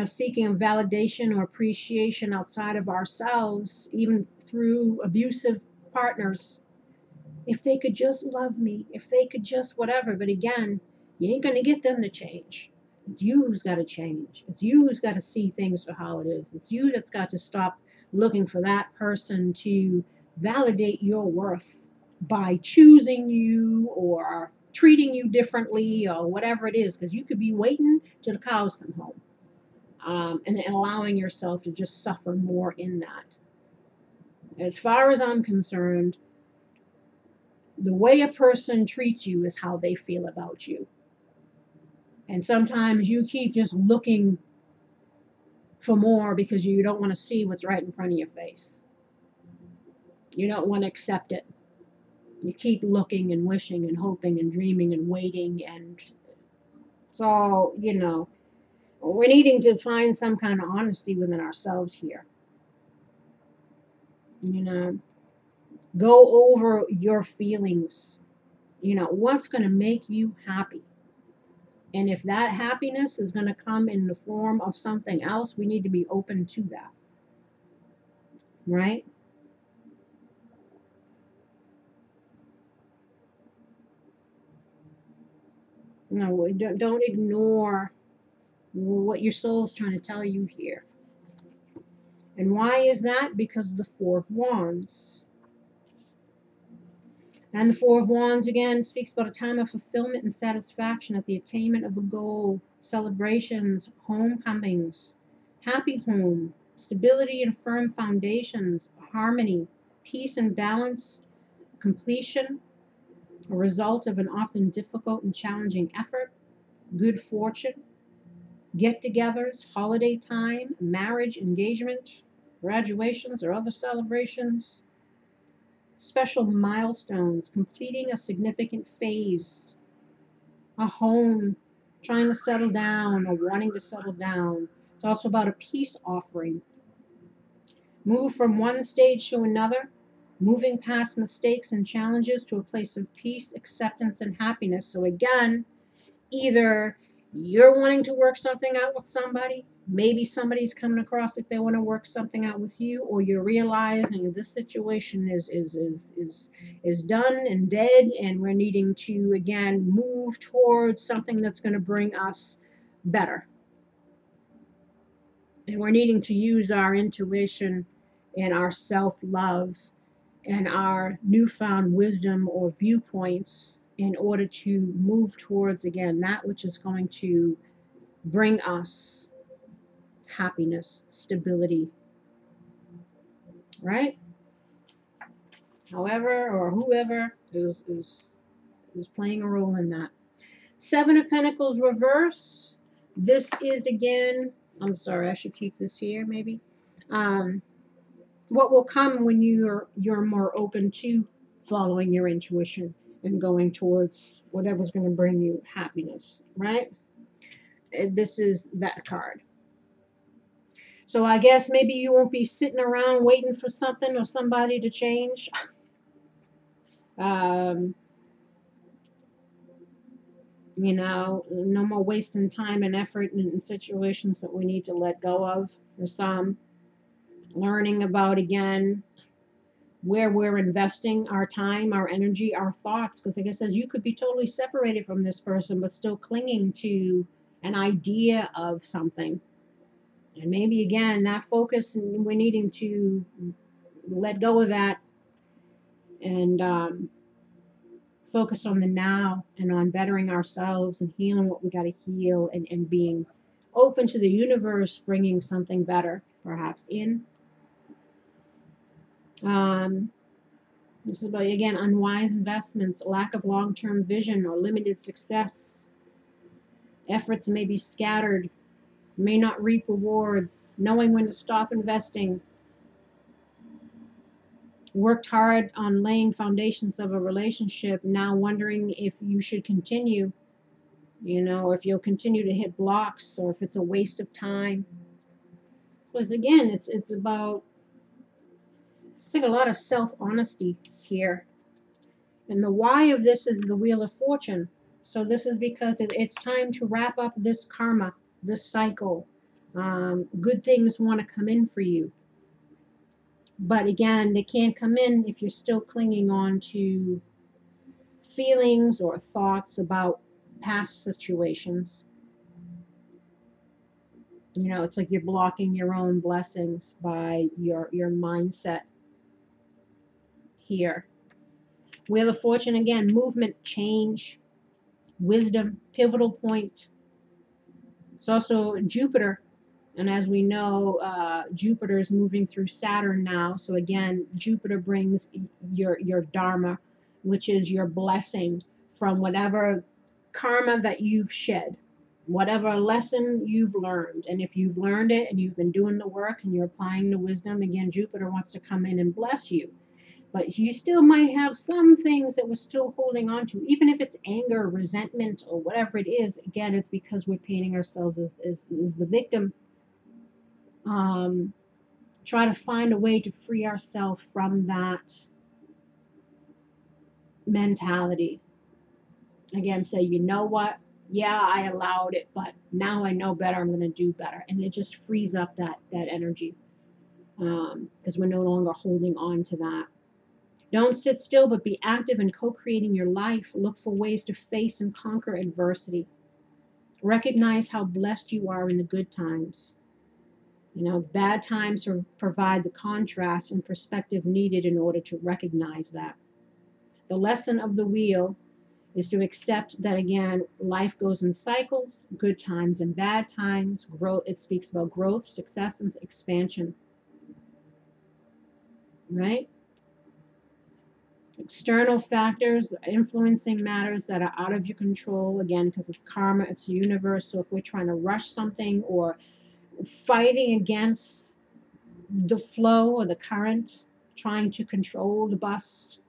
seeking a validation or appreciation outside of ourselves, even through abusive partners. If they could just love me, if they could just whatever. But again, you ain't going to get them to change. It's you who's got to change. It's you who's got to see things for how it is. It's you that's got to stop looking for that person to validate your worth by choosing you, or treating you differently or whatever it is, because you could be waiting till the cows come home, and allowing yourself to just suffer more in that. As far as I'm concerned, the way a person treats you is how they feel about you. And sometimes you keep just looking for more because you don't want to see what's right in front of your face. You don't want to accept it. You keep looking and wishing and hoping and dreaming and waiting. And so, we're needing to find some kind of honesty within ourselves here. Go over your feelings. What's going to make you happy? And if that happiness is going to come in the form of something else, we need to be open to that. Right? No, don't ignore what your soul is trying to tell you here. And why is that? Because of the Four of Wands. And the Four of Wands, again, speaks about a time of fulfillment and satisfaction at the attainment of a goal, celebrations, homecomings, happy home, stability and firm foundations, harmony, peace and balance, completion, a result of an often difficult and challenging effort, good fortune, get-togethers, holiday time, marriage, engagement, graduations or other celebrations, special milestones, completing a significant phase, a home, trying to settle down or wanting to settle down. It's also about a peace offering. Move from one stage to another, moving past mistakes and challenges to a place of peace, acceptance, and happiness. So again, either you're wanting to work something out with somebody, maybe somebody's coming across if they want to work something out with you, or you're realizing this situation is done and dead, and we're needing to again move towards something that's going to bring us better. And we're needing to use our intuition and our self-love and our newfound wisdom or viewpoints in order to move towards, again, that which is going to bring us happiness, stability, right? However or whoever is playing a role in that. Seven of Pentacles reverse. This is, again, I'm sorry, I should keep this here maybe. What will come when you're more open to following your intuition and going towards whatever's going to bring you happiness, right? This is that card. So I guess maybe you won't be sitting around waiting for something or somebody to change. No more wasting time and effort in situations that we need to let go of. For some, learning about, again, where we're investing our time, our energy, our thoughts. Because like I said, you could be totally separated from this person, but still clinging to an idea of something. And maybe, again, that focus, we're needing to let go of that and focus on the now and on bettering ourselves and healing what we got to heal, and being open to the universe bringing something better perhaps in. This is about, again, unwise investments, lack of long-term vision or limited success. Efforts may be scattered, may not reap rewards, knowing when to stop investing. Worked hard on laying foundations of a relationship, now wondering if you should continue, or if you'll continue to hit blocks, or if it's a waste of time. Because again, it's about, I think, a lot of self-honesty here. And the why of this is the Wheel of Fortune. So this is because it's time to wrap up this karma, this cycle. Good things want to come in for you. But again, they can't come in if you're still clinging on to feelings or thoughts about past situations. It's like you're blocking your own blessings by your mindset here. Wheel of Fortune, again, movement, change, wisdom, pivotal point. It's also Jupiter. And as we know, Jupiter is moving through Saturn now. So again, Jupiter brings your dharma, which is your blessing from whatever karma that you've shed, whatever lesson you've learned. And if you've learned it and you've been doing the work and you're applying the wisdom, again, Jupiter wants to come in and bless you. But you still might have some things that we're still holding on to, even if it's anger, resentment, or whatever it is. Again, it's because we're painting ourselves as the victim. Try to find a way to free ourselves from that mentality. Again, say, you know what? Yeah, I allowed it, but now I know better. I'm going to do better. And it just frees up that energy because we're no longer holding on to that. Don't sit still, but be active in co-creating your life. Look for ways to face and conquer adversity. Recognize how blessed you are in the good times. You know, bad times provide the contrast and perspective needed in order to recognize that. The lesson of the wheel is to accept that, again, life goes in cycles, good times and bad times. Growth, it speaks about growth, success, and expansion. Right? External factors influencing matters that are out of your control, again, because it's karma, it's the universe. So if we're trying to rush something or fighting against the flow or the current, trying to control the bus,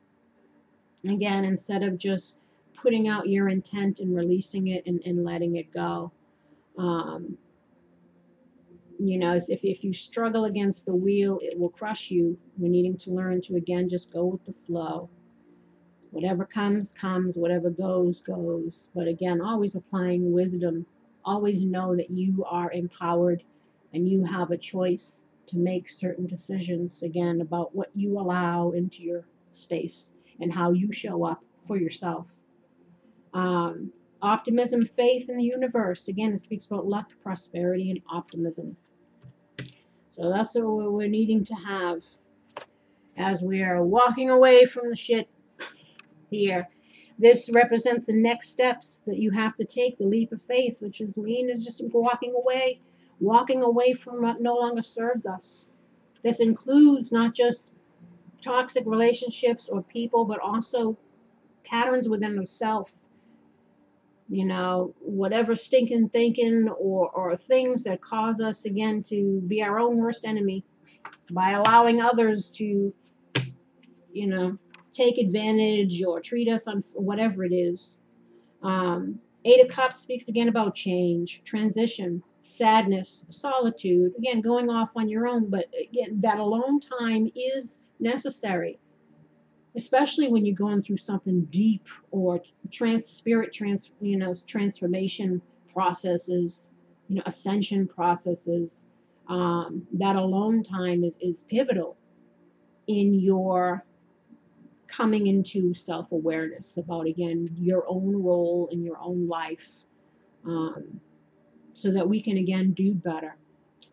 again, instead of just putting out your intent and releasing it and letting it go. You know, if you struggle against the wheel, it will crush you. We're needing to learn to, again, just go with the flow. Whatever comes, comes. Whatever goes, goes. But again, always applying wisdom. Always know that you are empowered and you have a choice to make certain decisions, again, about what you allow into your space and how you show up for yourself. Optimism, faith in the universe. Again, it speaks about luck, prosperity, and optimism. So that's what we're needing to have as we are walking away from the shit here. This represents the next steps that you have to take, the leap of faith, which is just walking away from what no longer serves us. This includes not just toxic relationships or people, but also patterns within ourselves. You know, whatever stinking thinking or things that cause us, again, to be our own worst enemy by allowing others to, you know, take advantage or treat us on whatever it is. Eight of Cups speaks again about change, transition, sadness, solitude. Again, going off on your own, but again, that alone time is necessary, especially when you're going through something deep or transformation processes, ascension processes. That alone time is pivotal in your coming into self-awareness about, again, your own role in your own life, so that we can, again, do better.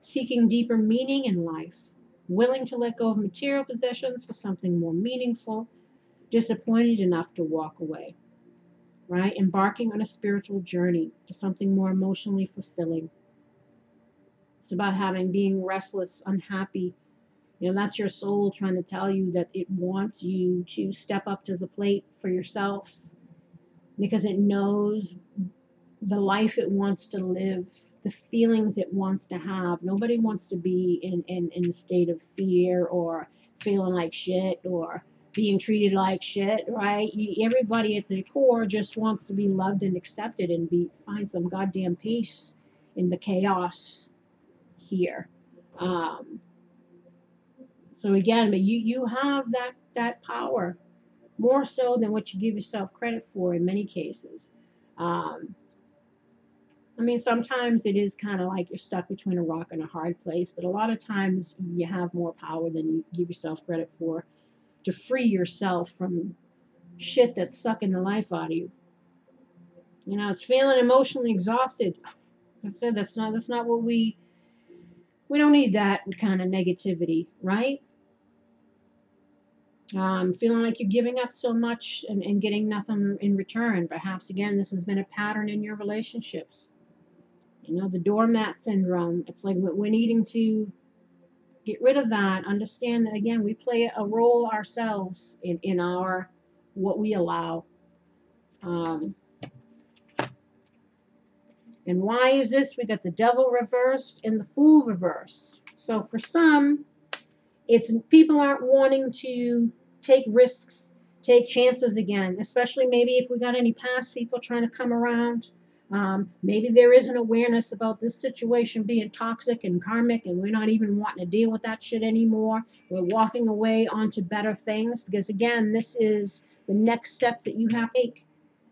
Seeking deeper meaning in life, willing to let go of material possessions for something more meaningful, disappointed enough to walk away, right? Embarking on a spiritual journey to something more emotionally fulfilling. It's about being restless, unhappy. That's your soul trying to tell you that it wants you to step up to the plate for yourself because it knows the life it wants to live, the feelings it wants to have. Nobody wants to be in a state of fear or feeling like shit or being treated like shit, right? Everybody at the core just wants to be loved and accepted and find some goddamn peace in the chaos here. So again, but you have that power, more so than what you give yourself credit for in many cases. Sometimes it is kind of like you're stuck between a rock and a hard place, but a lot of times you have more power than you give yourself credit for to free yourself from shit that's sucking the life out of you. It's feeling emotionally exhausted. Like I said, that's not what we don't need that kind of negativity, right? Feeling like you're giving up so much and getting nothing in return. Perhaps, again, this has been a pattern in your relationships. You know, the doormat syndrome. It's like we're needing to get rid of that. Understand that, again, we play a role ourselves in our what we allow. Um, and why is this? We got the devil reversed and the fool reversed. So for some, it's people aren't wanting to take risks, take chances again, especially maybe if we got any past people trying to come around. Maybe there is an awareness about this situation being toxic and karmic, and we're not even wanting to deal with that shit anymore. We're walking away onto better things because, again, this is the next steps that you have to take.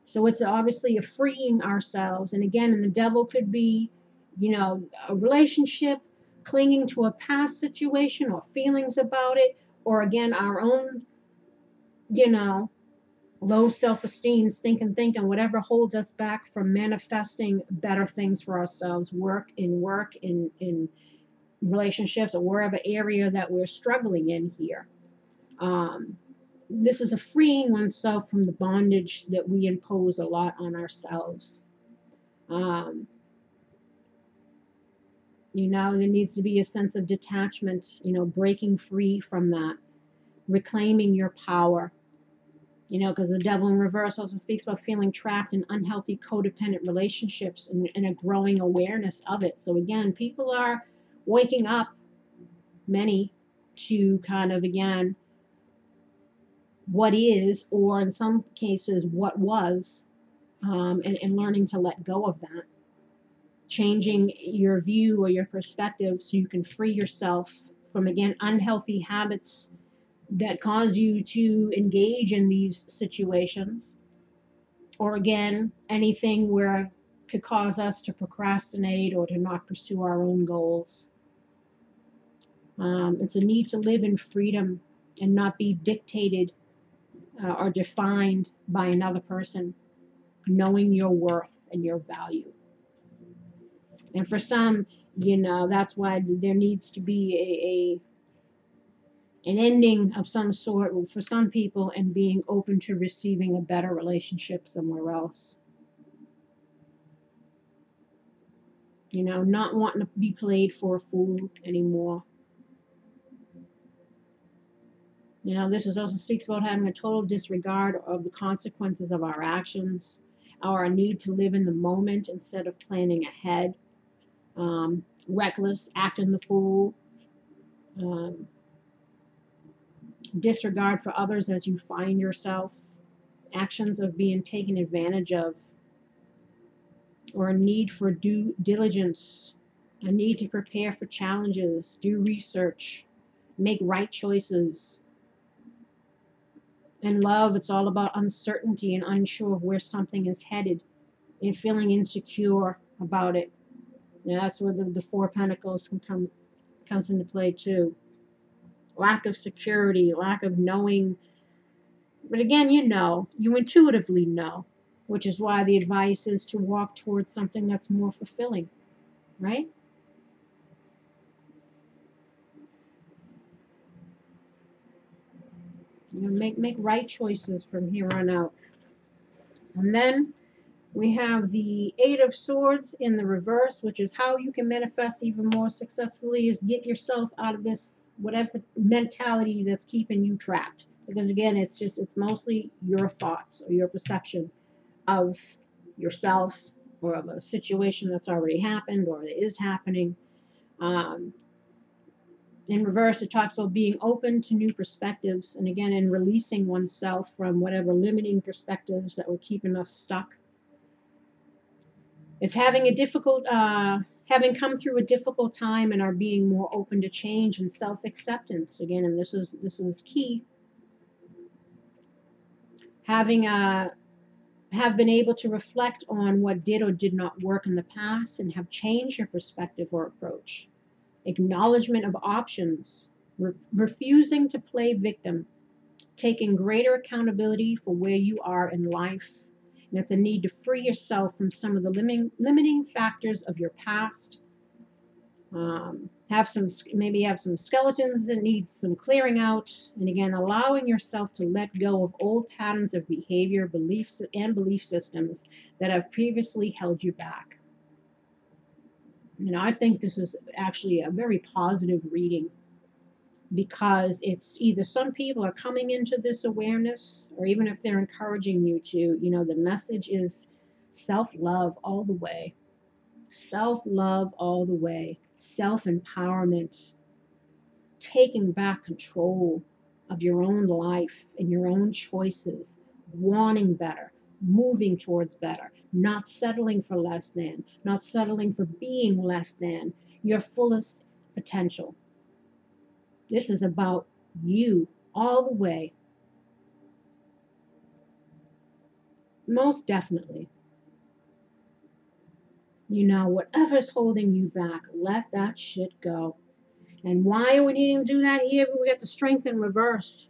So it's obviously a freeing ourselves. And again, and the devil could be, you know, a relationship, clinging to a past situation or feelings about it, or again, our own, you know, low self-esteem, stinking thinking, whatever holds us back from manifesting better things for ourselves, work, in relationships, or wherever area that we're struggling in here. This is a freeing oneself from the bondage that we impose a lot on ourselves. You know, there needs to be a sense of detachment, you know, breaking free from that, reclaiming your power, you know, because the devil in reverse also speaks about feeling trapped in unhealthy codependent relationships and a growing awareness of it. So again, people are waking up, many, to kind of, again, what is, or in some cases, what was, and learning to let go of that. Changing your view or your perspective so you can free yourself from, again, unhealthy habits that cause you to engage in these situations, or again, anything where could cause us to procrastinate or to not pursue our own goals. It's a need to live in freedom and not be dictated or defined by another person, knowing your worth and your value. And for some, you know, that's why there needs to be an ending of some sort for some people, and being open to receiving a better relationship somewhere else. You know, not wanting to be played for a fool anymore. You know, this is also speaks about having a total disregard of the consequences of our actions, our need to live in the moment instead of planning ahead. Reckless, acting the fool, disregard for others as you find yourself, actions of being taken advantage of, or a need for due diligence, a need to prepare for challenges, do research, make right choices. In love, it's all about uncertainty and unsure of where something is headed and feeling insecure about it. And that's where the Four of Pentacles comes into play too. Lack of security, lack of knowing. But again, you intuitively know, which is why the advice is to walk towards something that's more fulfilling, right? You know, make right choices from here on out. And then we have the Eight of Swords in the reverse, which is how you can manifest even more successfully, is get yourself out of this whatever mentality that's keeping you trapped. Because again, it's mostly your thoughts or your perception of yourself or of a situation that's already happened or that is happening. In reverse, it talks about being open to new perspectives, and again, in releasing oneself from whatever limiting perspectives that were keeping us stuck. It's having come through a difficult time and are being more open to change and self-acceptance. Again, and this is key. Have been able to reflect on what did or did not work in the past and have changed your perspective or approach. Acknowledgement of options, refusing to play victim, taking greater accountability for where you are in life. And it's a need to free yourself from some of the limiting factors of your past, Maybe have some skeletons that need some clearing out. And again, allowing yourself to let go of old patterns of behavior, beliefs, and belief systems that have previously held you back. I think this is actually a very positive reading, because it's either some people are coming into this awareness, or even if they're encouraging you to, the message is self-love all the way. Self-love all the way. Self-empowerment. Taking back control of your own life and your own choices. Wanting better. Moving towards better. Not settling for less than. Not settling for being less than your fullest potential. This is about you all the way. Most definitely. Whatever's holding you back, let that shit go. And why are we needing to do that here? We got the strength in reverse.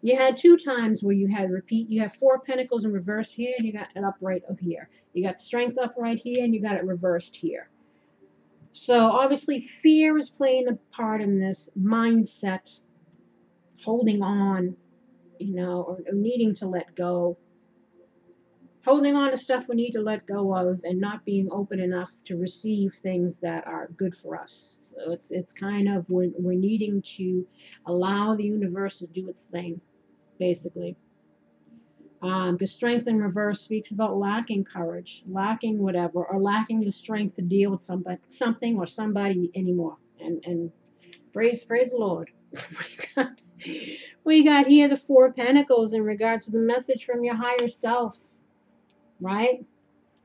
You had 2 times where you had repeat. You have 4 pentacles in reverse here, and you got it upright up here. You got strength upright here, and you got it reversed here. So obviously fear is playing a part in this mindset, holding on, or needing to let go. Holding on to stuff we need to let go of, and not being open enough to receive things that are good for us. So it's kind of, we're needing to allow the universe to do its thing, basically. Because strength in reverse speaks about lacking courage, lacking whatever, or lacking the strength to deal with something or somebody anymore. And praise the Lord. We got here the 4 pentacles in regards to the message from your higher self. Right?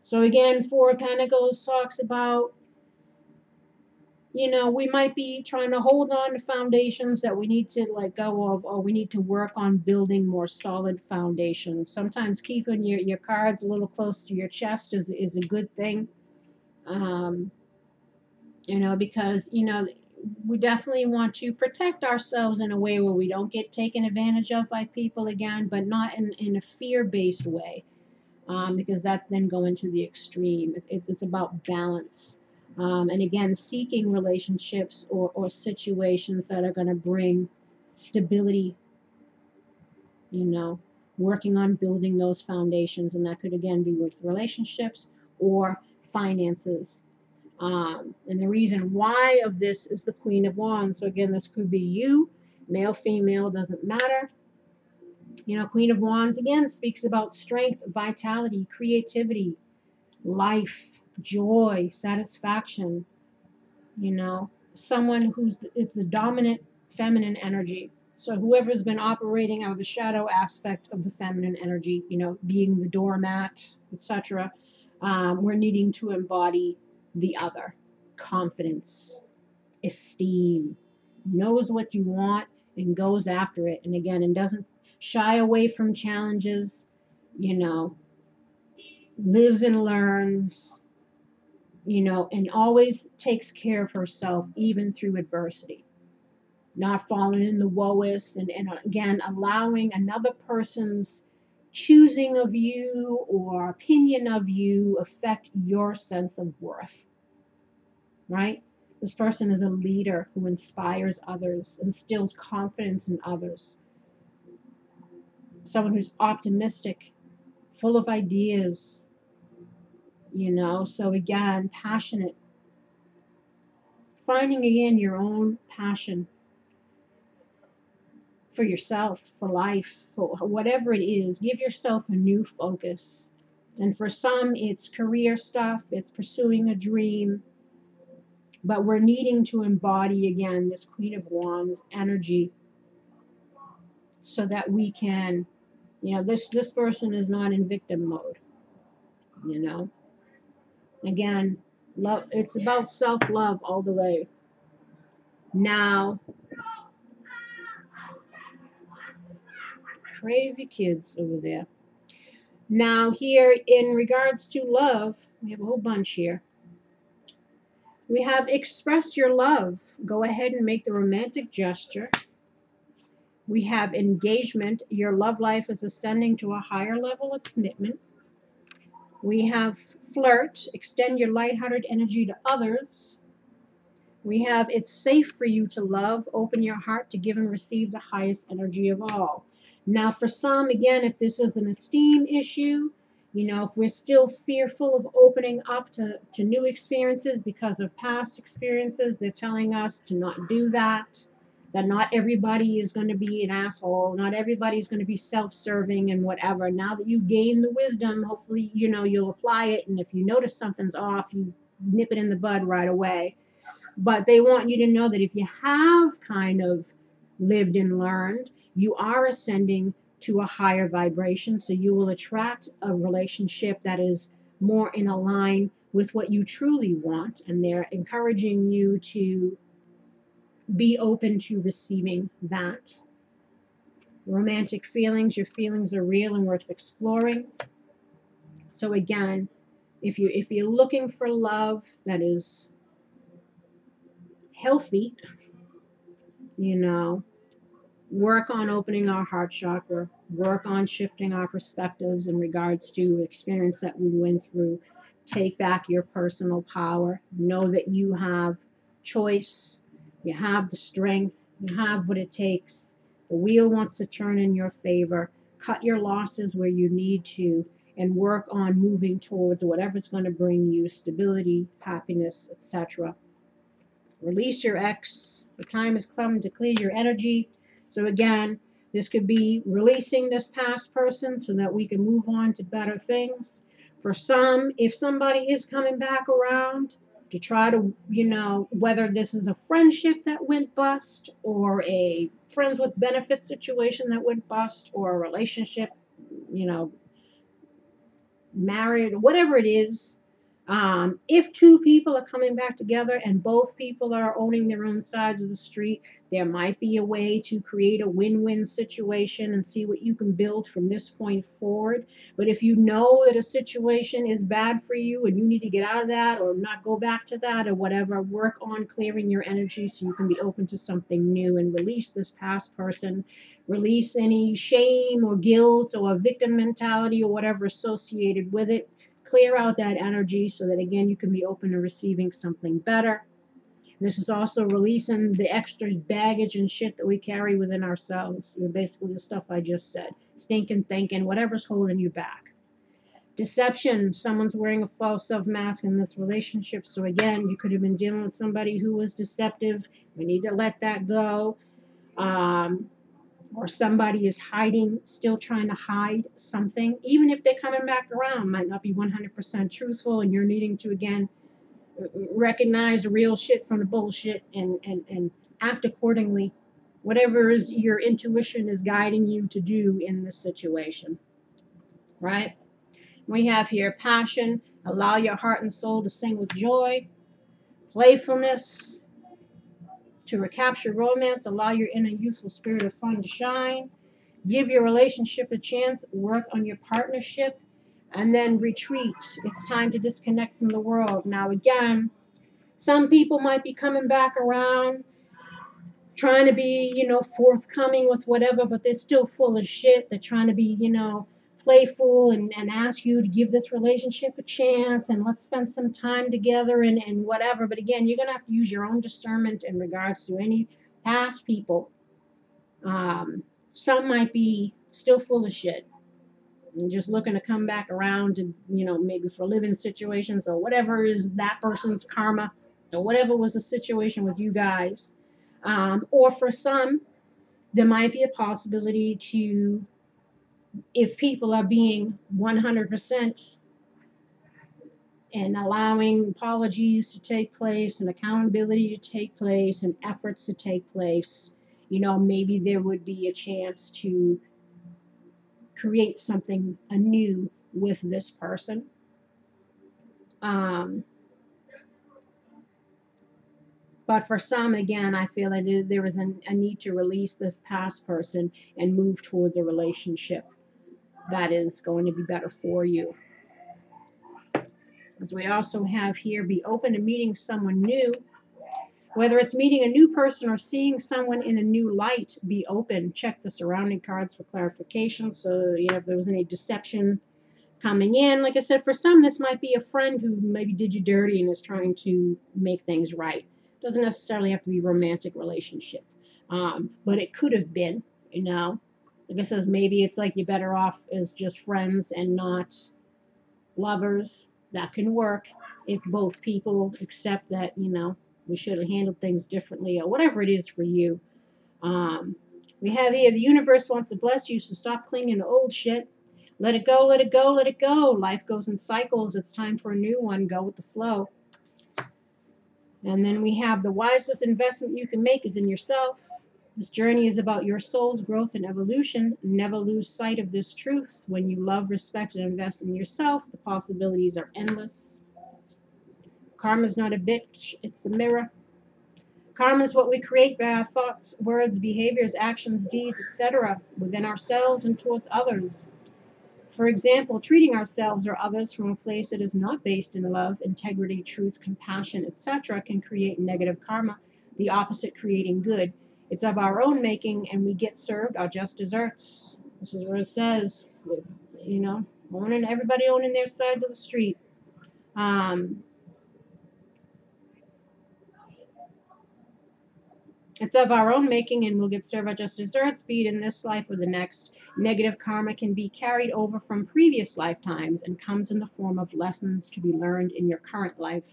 So again, 4 of Pentacles talks about, we might be trying to hold on to foundations that we need to let go of, or we need to work on building more solid foundations. Sometimes keeping your cards a little close to your chest is a good thing. Because, we definitely want to protect ourselves in a way where we don't get taken advantage of by people again, but not in a fear-based way. Because that's then going to the extreme. It's about balance. And again, seeking relationships or situations that are going to bring stability, working on building those foundations. And that could, again, be with relationships or finances. And the reason why of this is the Queen of Wands. So again, this could be you, male, female, doesn't matter. Queen of Wands, again, speaks about strength, vitality, creativity, life, joy, satisfaction. Someone it's the dominant feminine energy. So whoever's been operating out of the shadow aspect of the feminine energy, being the doormat, etc., we're needing to embody the other. Confidence, esteem, knows what you want and goes after it. And again, and doesn't shy away from challenges, lives and learns, and always takes care of herself even through adversity. Not falling in the woe-ist, and again, allowing another person's choosing of you or opinion of you affect your sense of worth. Right? This person is a leader who inspires others, instills confidence in others. Someone who's optimistic, full of ideas, so again, passionate. Finding again your own passion for yourself, for life, for whatever it is. Give yourself a new focus. And for some, it's career stuff, it's pursuing a dream. But we're needing to embody, again, this Queen of Wands energy so that we can, this person is not in victim mode, Again, love. It's about self-love all the way. Now, crazy kids over there. Now here, in regards to love, we have a whole bunch here. We have express your love. Go ahead and make the romantic gesture. We have engagement. Your love life is ascending to a higher level of commitment. We have flirt. Extend your lighthearted energy to others. We have, it's safe for you to love. Open your heart to give and receive the highest energy of all. Now, for some, again, if this is an esteem issue, if we're still fearful of opening up to new experiences because of past experiences, they're telling us to not do that. That not everybody is going to be an asshole. Not everybody is going to be self-serving and whatever. Now that you've gained the wisdom, hopefully, you'll apply it. And if you notice something's off, you nip it in the bud right away. But they want you to know that if you have kind of lived and learned, you are ascending to a higher vibration. So you will attract a relationship that is more in line with what you truly want. And they're encouraging you to be open to receiving that. Romantic feelings, your feelings are real and worth exploring. So again, if you're looking for love that is healthy, work on opening our heart chakra, work on shifting our perspectives in regards to experience that we went through. Take back your personal power. Know that you have choice. You have the strength. You have what it takes. The wheel wants to turn in your favor. Cut your losses where you need to and work on moving towards whatever's going to bring you stability, happiness, etc. Release your ex. The time has come to clear your energy. So again, this could be releasing this past person so that we can move on to better things. For some, if somebody is coming back around to try to, whether this is a friendship that went bust or a friends with benefits situation that went bust or a relationship, married, whatever it is, if two people are coming back together and both people are owning their own sides of the street, there might be a way to create a win-win situation and see what you can build from this point forward. But if you know that a situation is bad for you and you need to get out of that or not go back to that or whatever, work on clearing your energy so you can be open to something new and release this past person. Release any shame or guilt or victim mentality or whatever associated with it. Clear out that energy so that, again, you can be open to receiving something better. This is also releasing the extra baggage and shit that we carry within ourselves. Basically the stuff I just said. Stinking thinking, whatever's holding you back. Deception. Someone's wearing a false self-mask in this relationship. So again, you could have been dealing with somebody who was deceptive. We need to let that go. Or somebody is hiding, still trying to hide something, even if they're coming back around, might not be 100% truthful, and you're needing to, again, recognize the real shit from the bullshit and act accordingly, whatever is your intuition is guiding you to do in this situation, right? We have here passion, allow your heart and soul to sing with joy, playfulness, to recapture romance, allow your inner youthful spirit of fun to shine. Give your relationship a chance, work on your partnership, and then retreat. It's time to disconnect from the world. Now, again, some people might be coming back around, trying to be, forthcoming with whatever, but they're still full of shit. They're trying to be, playful and ask you to give this relationship a chance and let's spend some time together and whatever. But again, you're going to have to use your own discernment in regards to any past people. Some might be still full of shit and just looking to come back around to, maybe for living situations or whatever is that person's karma or whatever was the situation with you guys. Or for some, there might be a possibility to, if people are being 100% and allowing apologies to take place and accountability to take place and efforts to take place, maybe there would be a chance to create something anew with this person. But for some, again, I feel that there is a need to release this past person and move towards a relationship that is going to be better for you. As we also have here, be open to meeting someone new. Whether it's meeting a new person or seeing someone in a new light, be open. Check the surrounding cards for clarification. So, if there was any deception coming in. Like I said, for some, this might be a friend who maybe did you dirty and is trying to make things right. Doesn't necessarily have to be a romantic relationship, but it could have been, you know. Like I says, maybe it's like you're better off as just friends and not lovers. That can work if both people accept that, you know, we should have handled things differently or whatever it is for you. Um, we have here the universe wants to bless you, so stop clinging to old shit. Let it go, let it go, let it go. Life goes in cycles. It's time for a new one. Go with the flow. And then we have the wisest investment you can make is in yourself. This journey is about your soul's growth and evolution. Never lose sight of this truth. When you love, respect, and invest in yourself, the possibilities are endless. Karma's not a bitch, it's a mirror. Karma is what we create by our thoughts, words, behaviors, actions, deeds, etc., within ourselves and towards others. For example, treating ourselves or others from a place that is not based in love, integrity, truth, compassion, etc., can create negative karma, the opposite creating good. It's of our own making, and we get served our just desserts. This is where it says, you know, everybody owning their sides of the street. It's of our own making, and we'll get served our just desserts, be it in this life or the next. Negative karma can be carried over from previous lifetimes and comes in the form of lessons to be learned in your current life.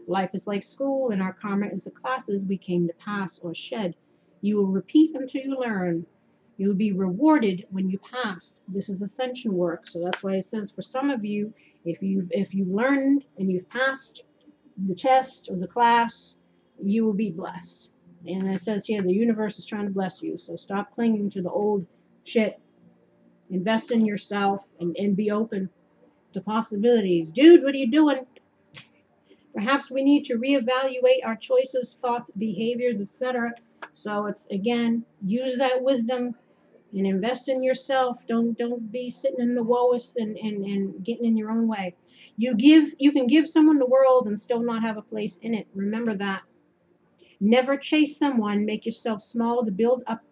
Life is like school, and our karma is the classes we came to pass or shed. You will repeat until you learn. You will be rewarded when you pass. This is ascension work, so that's why it says for some of you, if you've learned and you've passed the test or the class, you will be blessed. And it says here, the universe is trying to bless you. So stop clinging to the old shit. Invest in yourself and be open to possibilities. Dude, what are you doing? Perhaps we need to reevaluate our choices, thoughts, behaviors, etc. So it's, again, use that wisdom and invest in yourself. Don't be sitting in the woest and getting in your own way. You can give someone the world and still not have a place in it. Remember that. Never chase someone, make yourself small to build up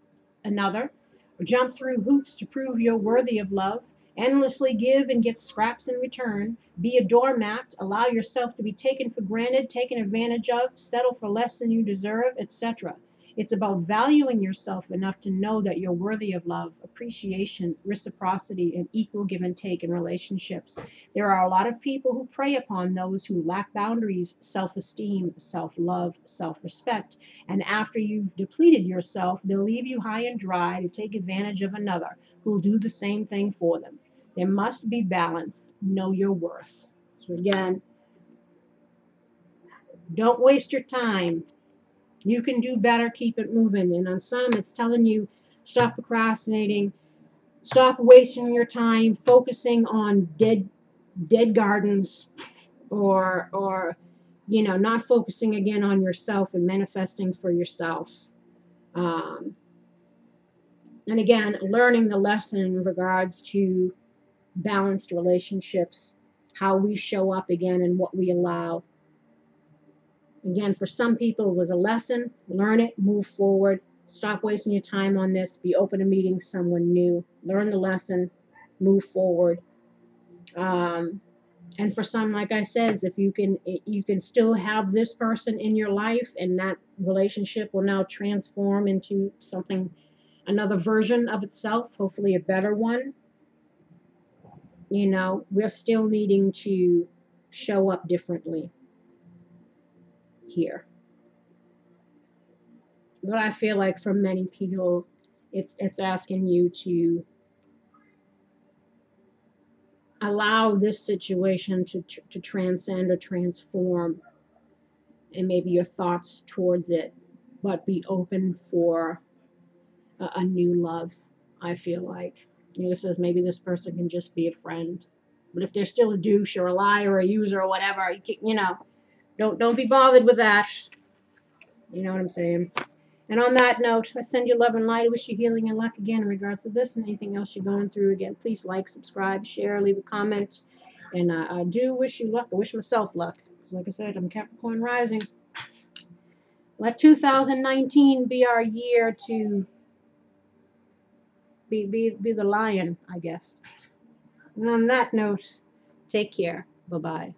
another, or jump through hoops to prove you're worthy of love. Endlessly give and get scraps in return. Be a doormat, allow yourself to be taken for granted, taken advantage of, settle for less than you deserve, etc. It's about valuing yourself enough to know that you're worthy of love, appreciation, reciprocity, and equal give and take in relationships. There are a lot of people who prey upon those who lack boundaries, self-esteem, self-love, self-respect. And after you've depleted yourself, they'll leave you high and dry to take advantage of another who'll do the same thing for them. There must be balance. Know your worth. So again, don't waste your time. You can do better. Keep it moving. And on some, it's telling you, stop procrastinating. Stop wasting your time focusing on dead gardens, or you know, not focusing again on yourself and manifesting for yourself. And again, learning the lesson in regards to balanced relationships, how we show up again and what we allow. Again, for some people, it was a lesson. Learn it, move forward. Stop wasting your time on this. Be open to meeting someone new. Learn the lesson, move forward. And for some, like I says, if you can still have this person in your life, and that relationship will now transform into something, another version of itself, hopefully a better one. You know, we're still needing to show up differently here. But I feel like for many people, it's asking you to allow this situation to transcend or transform, and maybe your thoughts towards it, but be open for a new love. I feel like, you know, it says maybe this person can just be a friend, but if they're still a douche or a liar or a user or whatever, you know, don't be bothered with that. You know what I'm saying? And on that note, I send you love and light. I wish you healing and luck again in regards to this and anything else you're going through. Again, please like, subscribe, share, leave a comment. And I do wish you luck. I wish myself luck. Like I said, I'm Capricorn rising. Let 2019 be our year to be the lion, I guess. And on that note, take care. Bye-bye.